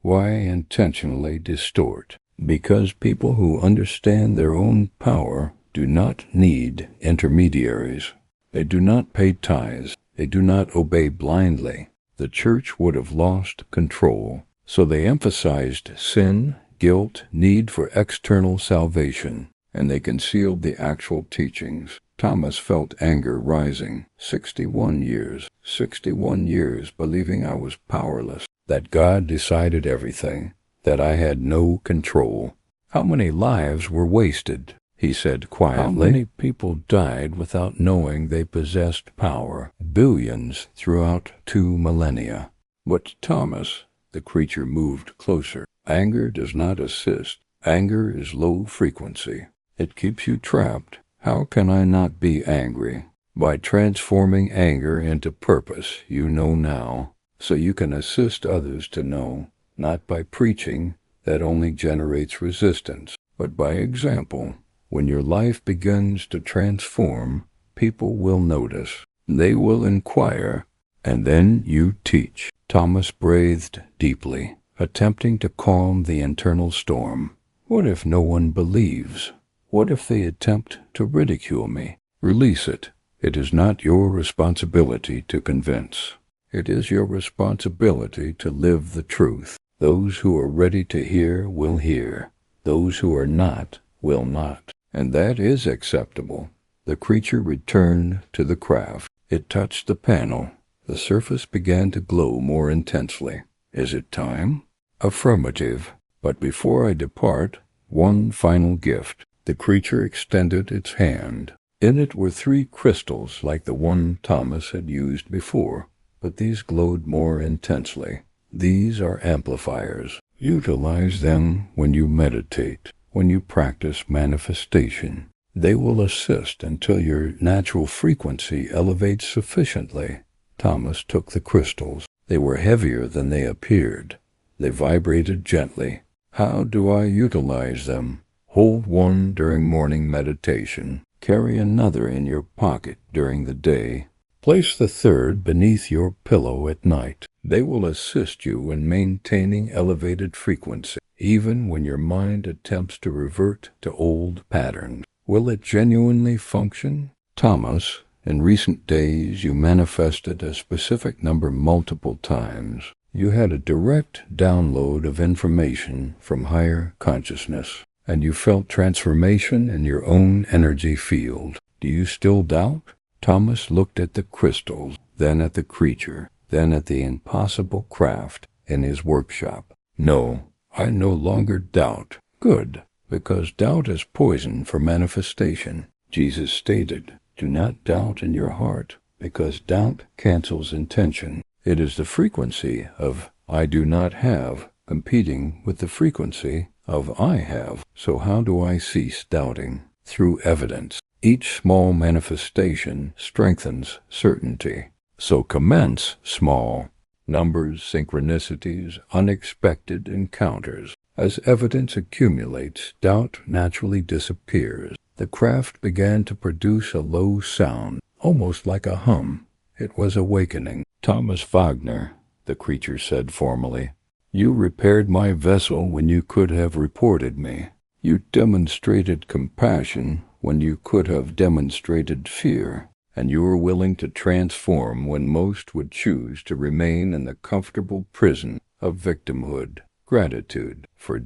intentionally distort? Because people who understand their own power do not need intermediaries. They do not pay tithes. They do not obey blindly. The church would have lost control. So they emphasized sin, guilt, need for external salvation, and they concealed the actual teachings. Thomas felt anger rising. 61 years believing I was powerless, that God decided everything, that I had no control. How many lives were wasted? He said quietly. How many people died without knowing they possessed power? Billions throughout 2 millennia. But Thomas, the creature moved closer. Anger does not assist. Anger is low frequency. It keeps you trapped. How can I not be angry? By transforming anger into purpose you know now, so you can assist others to know, not by preaching that only generates resistance, but by example. When your life begins to transform, people will notice. They will inquire, and then you teach. Thomas breathed deeply, attempting to calm the internal storm. What if no one believes? What if they attempt to ridicule me? Release it. It is not your responsibility to convince. It is your responsibility to live the truth. Those who are ready to hear will hear. Those who are not will not. And that is acceptable. The creature returned to the craft. It touched the panel. The surface began to glow more intensely. Is it time? Affirmative. But before I depart, one final gift. The creature extended its hand. In it were 3 crystals like the one Thomas had used before, but these glowed more intensely. These are amplifiers. Utilize them when you meditate, when you practice manifestation. They will assist until your natural frequency elevates sufficiently. Thomas took the crystals. They were heavier than they appeared. They vibrated gently. How do I utilize them? Hold one during morning meditation. Carry another in your pocket during the day. Place the third beneath your pillow at night. They will assist you in maintaining elevated frequency, even when your mind attempts to revert to old patterns. Will it genuinely function? Thomas, in recent days you manifested a specific number multiple times. You had a direct download of information from higher consciousness, and you felt transformation in your own energy field. Do you still doubt? Thomas looked at the crystals, then at the creature, then at the impossible craft in his workshop. No, I no longer doubt. Good, because doubt is poison for manifestation. Jesus stated, do not doubt in your heart, because doubt cancels intention. It is the frequency of I do not have competing with the frequency of I have. So how do I cease doubting? Through evidence. Each small manifestation strengthens certainty. So commence small. Numbers, synchronicities, unexpected encounters. As evidence accumulates, doubt naturally disappears. The craft began to produce a low sound, almost like a hum. It was awakening. Thomas Wagner, the creature said formally, you repaired my vessel when you could have reported me. You demonstrated compassion when you could have demonstrated fear, and you were willing to transform when most would choose to remain in the comfortable prison of victimhood. Gratitude for ...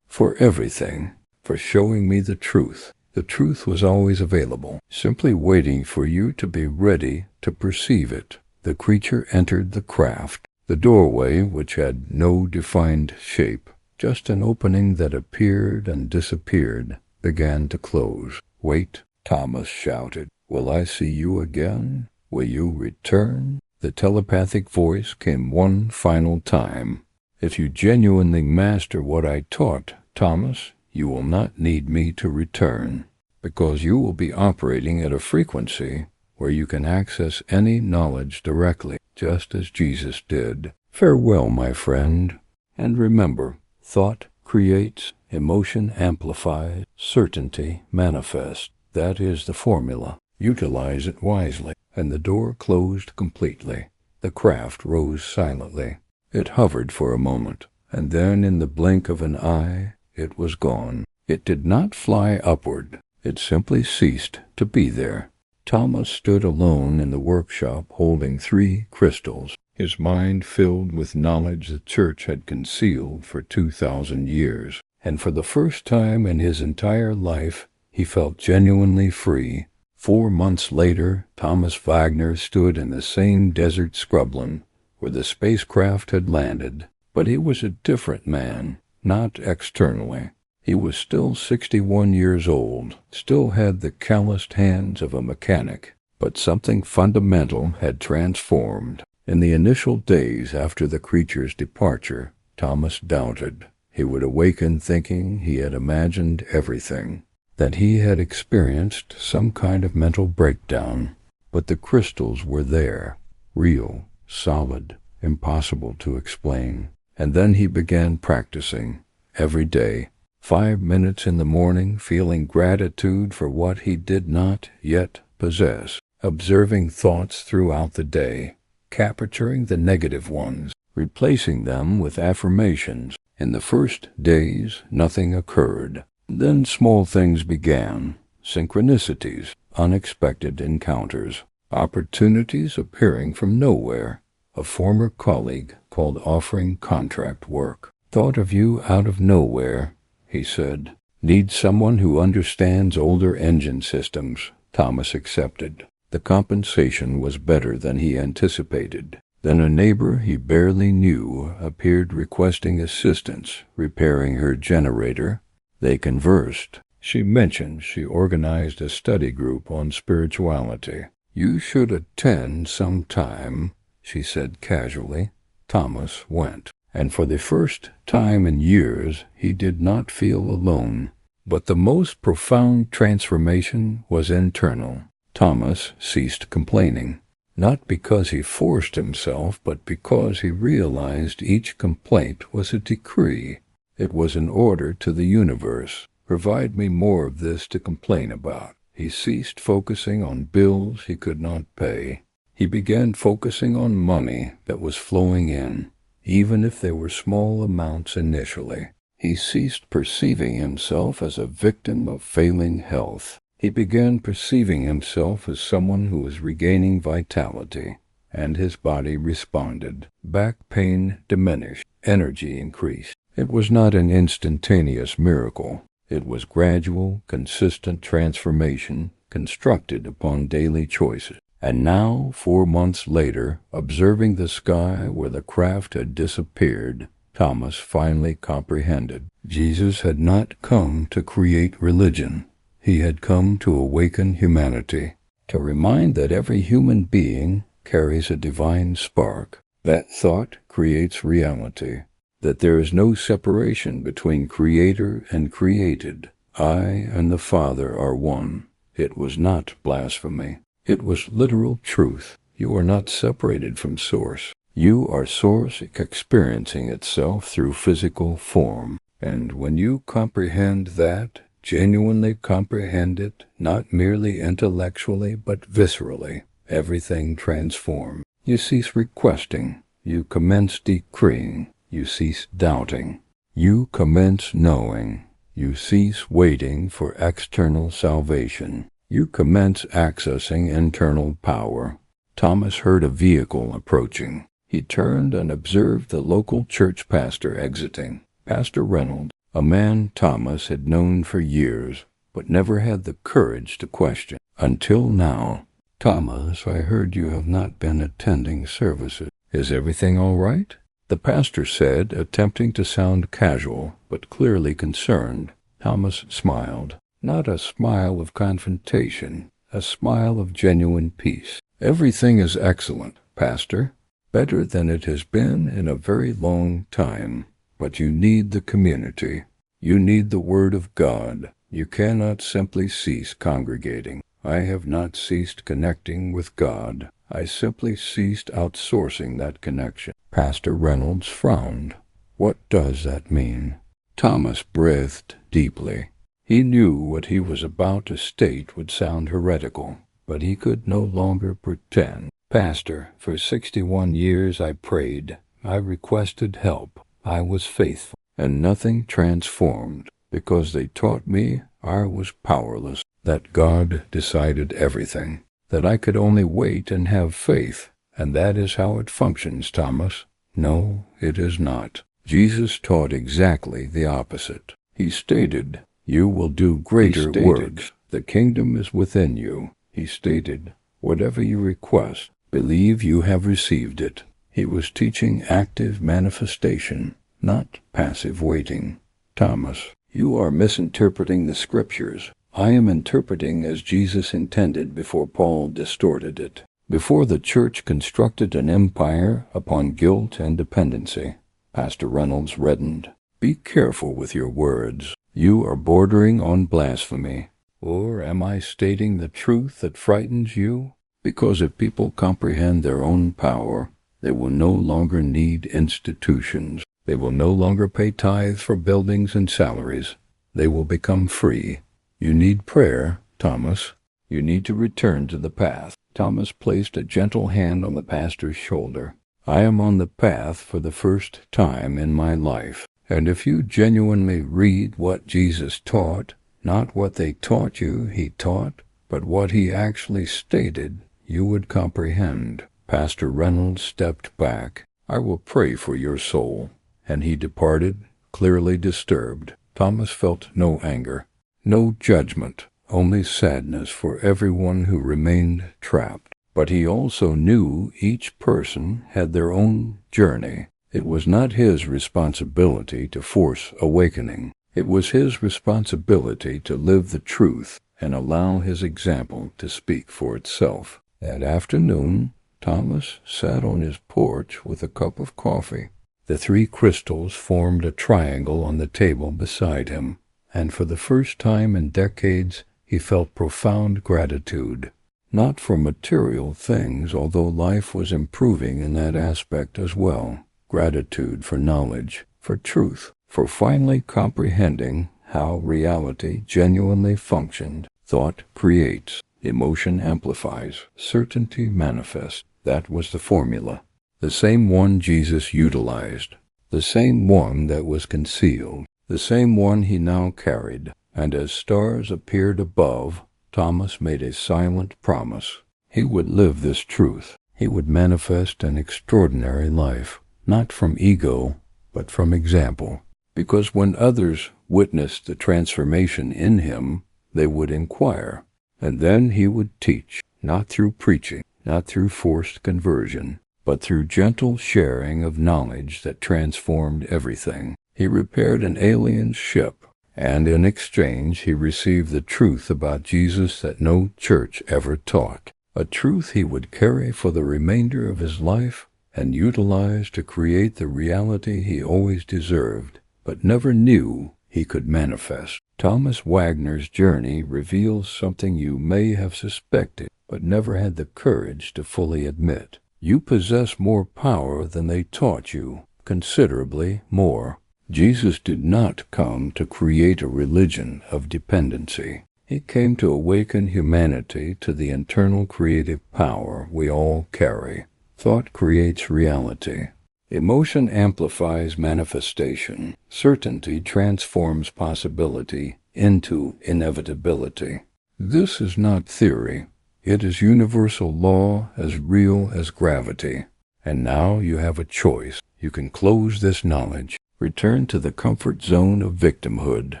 for everything, for showing me the truth. The truth was always available, simply waiting for you to be ready to perceive it. The creature entered the craft, the doorway which had no defined shape, just an opening that appeared and disappeared, began to close. Wait, Thomas shouted. Will I see you again? Will you return? The telepathic voice came one final time. If you genuinely master what I taught, Thomas, you will not need me to return, because you will be operating at a frequency where you can access any knowledge directly, just as Jesus did. Farewell, my friend, and remember, thought creates, emotion amplifies, certainty manifests. That is the formula. Utilize it wisely. And the door closed completely. The craft rose silently. It hovered for a moment, and then in the blink of an eye, it was gone. It did not fly upward. It simply ceased to be there. Thomas stood alone in the workshop holding 3 crystals, his mind filled with knowledge the Church had concealed for 2,000 years. And for the first time in his entire life, he felt genuinely free. 4 months later, Thomas Wagner stood in the same desert scrubland where the spacecraft had landed. But he was a different man, not externally. He was still 61 years old, still had the calloused hands of a mechanic, but something fundamental had transformed. In the initial days after the creature's departure, Thomas doubted. He would awaken thinking he had imagined everything, that he had experienced some kind of mental breakdown. But the crystals were there, real, solid, impossible to explain. And then he began practicing, every day, 5 minutes in the morning, feeling gratitude for what he did not yet possess, observing thoughts throughout the day, capturing the negative ones, replacing them with affirmations. In the first days, nothing occurred. Then small things began, synchronicities, unexpected encounters, opportunities appearing from nowhere. A former colleague called offering contract work. Thought of you out of nowhere, he said. Need someone who understands older engine systems. Thomas accepted. The compensation was better than he anticipated. Then a neighbor he barely knew appeared requesting assistance repairing her generator. They conversed. She mentioned she organized a study group on spirituality. You should attend sometime, she said casually. Thomas went, and for the first time in years he did not feel alone. But the most profound transformation was internal. Thomas ceased complaining, not because he forced himself, but because he realized each complaint was a decree. It was an order to the universe. Provide me more of this to complain about. He ceased focusing on bills he could not pay. He began focusing on money that was flowing in, even if they were small amounts initially. He ceased perceiving himself as a victim of failing health. He began perceiving himself as someone who was regaining vitality, and his body responded. Back pain diminished. Energy increased. It was not an instantaneous miracle. It was gradual, consistent transformation constructed upon daily choices. And now, 4 months later, observing the sky where the craft had disappeared, Thomas finally comprehended. Jesus had not come to create religion. He had come to awaken humanity, to remind that every human being carries a divine spark. That thought creates reality, that there is no separation between Creator and created. I and the Father are one. It was not blasphemy. It was literal truth. You are not separated from Source. You are Source experiencing itself through physical form. And when you comprehend that, genuinely comprehend it, not merely intellectually but viscerally, everything transforms. You cease requesting. You commence decreeing. You cease doubting. You commence knowing. You cease waiting for external salvation. You commence accessing internal power. Thomas heard a vehicle approaching. He turned and observed the local church pastor exiting. Pastor Reynolds, a man Thomas had known for years, but never had the courage to question. Until now. Thomas, I heard you have not been attending services. Is everything all right? The pastor said, attempting to sound casual, but clearly concerned. Thomas smiled. Not a smile of confrontation, a smile of genuine peace. Everything is excellent, Pastor. Better than it has been in a very long time. But you need the community. You need the Word of God. You cannot simply cease congregating. I have not ceased connecting with God. I simply ceased outsourcing that connection. Pastor Reynolds frowned. What does that mean? Thomas breathed deeply. He knew what he was about to state would sound heretical, but he could no longer pretend. Pastor, for 61 years I prayed. I requested help. I was faithful, and nothing transformed, because they taught me I was powerless, that God decided everything, that I could only wait and have faith, and that is how it functions, Thomas. No, it is not. Jesus taught exactly the opposite. He stated, you will do greater works. The kingdom is within you. He stated, whatever you request, believe you have received it. He was teaching active manifestation, not passive waiting. Thomas, you are misinterpreting the scriptures. I am interpreting as Jesus intended before Paul distorted it. Before the church constructed an empire upon guilt and dependency. Pastor Reynolds reddened. Be careful with your words. You are bordering on blasphemy. Or am I stating the truth that frightens you? Because if people comprehend their own power, they will no longer need institutions. They will no longer pay tithes for buildings and salaries. They will become free. You need prayer, Thomas. You need to return to the path. Thomas placed a gentle hand on the pastor's shoulder. I am on the path for the first time in my life. And if you genuinely read what Jesus taught, not what they taught you he taught, but what he actually stated, you would comprehend. Pastor Reynolds stepped back. I will pray for your soul. And he departed, clearly disturbed. Thomas felt no anger, no judgment, only sadness for everyone who remained trapped. But he also knew each person had their own journey. It was not his responsibility to force awakening. It was his responsibility to live the truth and allow his example to speak for itself. That afternoon, Thomas sat on his porch with a cup of coffee. The 3 crystals formed a triangle on the table beside him, and for the first time in decades he felt profound gratitude. Not for material things, although life was improving in that aspect as well. Gratitude for knowledge, for truth, for finally comprehending how reality genuinely functioned. Thought creates, emotion amplifies, certainty manifests. That was the formula. The same one Jesus utilized, the same one that was concealed, the same one he now carried. And as stars appeared above, Thomas made a silent promise. He would live this truth. he would manifest an extraordinary life, not from ego, but from example. Because when others witnessed the transformation in him, they would inquire, and then he would teach, not through preaching, not through forced conversion, but through gentle sharing of knowledge that transformed everything. He repaired an alien ship, and in exchange he received the truth about Jesus that no church ever taught, a truth he would carry for the remainder of his life and utilize to create the reality he always deserved, but never knew he could manifest. Thomas Wagner's journey reveals something you may have suspected, but never had the courage to fully admit. You possess more power than they taught you, considerably more. Jesus did not come to create a religion of dependency. He came to awaken humanity to the internal creative power we all carry. Thought creates reality. Emotion amplifies manifestation. Certainty transforms possibility into inevitability. This is not theory. It is universal law, as real as gravity. And now you have a choice. You can close this knowledge, return to the comfort zone of victimhood,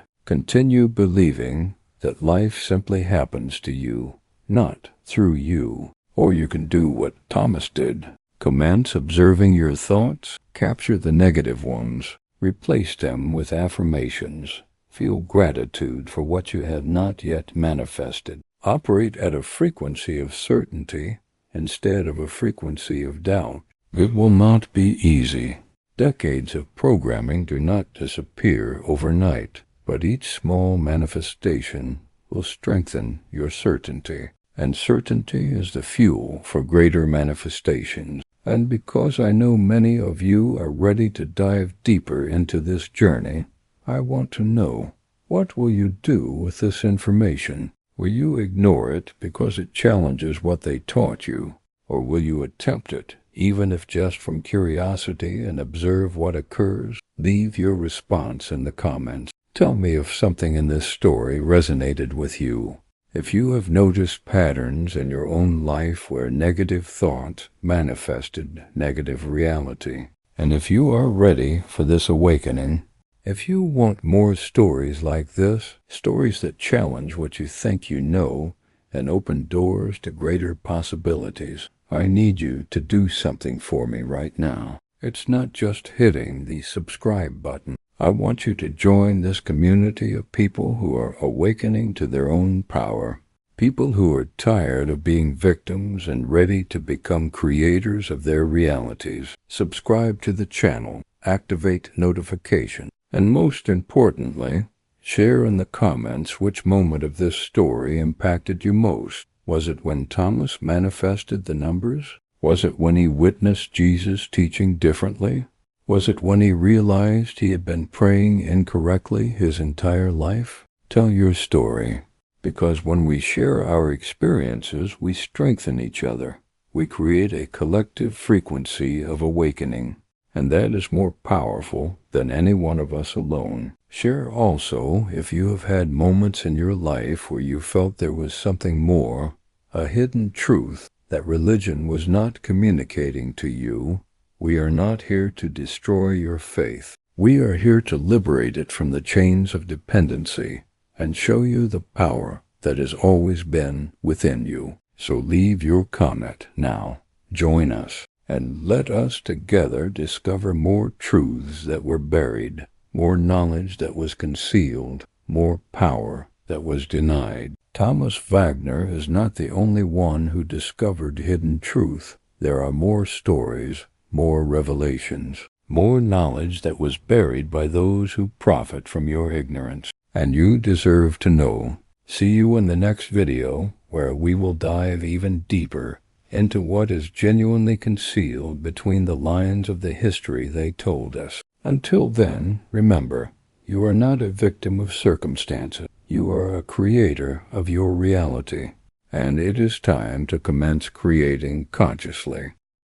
continue believing that life simply happens to you, not through you. Or you can do what Thomas did. Commence observing your thoughts, capture the negative ones, replace them with affirmations, feel gratitude for what you have not yet manifested. Operate at a frequency of certainty instead of a frequency of doubt. It will not be easy. Decades of programming do not disappear overnight, but each small manifestation will strengthen your certainty. And certainty is the fuel for greater manifestations. And because I know many of you are ready to dive deeper into this journey, I want to know, what will you do with this information? Will you ignore it because it challenges what they taught you? Or will you attempt it, even if just from curiosity, and observe what occurs? Leave your response in the comments. Tell me if something in this story resonated with you. If you have noticed patterns in your own life where negative thought manifested negative reality, and if you are ready for this awakening, if you want more stories like this, stories that challenge what you think you know and open doors to greater possibilities, I need you to do something for me right now. It's not just hitting the subscribe button. I want you to join this community of people who are awakening to their own power. People who are tired of being victims and ready to become creators of their realities. Subscribe to the channel, activate notifications, and most importantly, share in the comments which moment of this story impacted you most. Was it when Thomas manifested the numbers? Was it when he witnessed Jesus teaching differently? Was it when he realized he had been praying incorrectly his entire life? Tell your story, because when we share our experiences, we strengthen each other. We create a collective frequency of awakening, and that is more powerful than any one of us alone. Share also if you have had moments in your life where you felt there was something more, a hidden truth that religion was not communicating to you. We are not here to destroy your faith. We are here to liberate it from the chains of dependency and show you the power that has always been within you. So leave your comment now. Join us, and let us together discover more truths that were buried, more knowledge that was concealed, more power that was denied. Thomas Wagner is not the only one who discovered hidden truth. There are more stories, more revelations, more knowledge that was buried by those who profit from your ignorance. And you deserve to know. See you in the next video, where we will dive even deeper into what is genuinely concealed between the lines of the history they told us. Until then, remember, you are not a victim of circumstances. You are a creator of your reality, and it is time to commence creating consciously.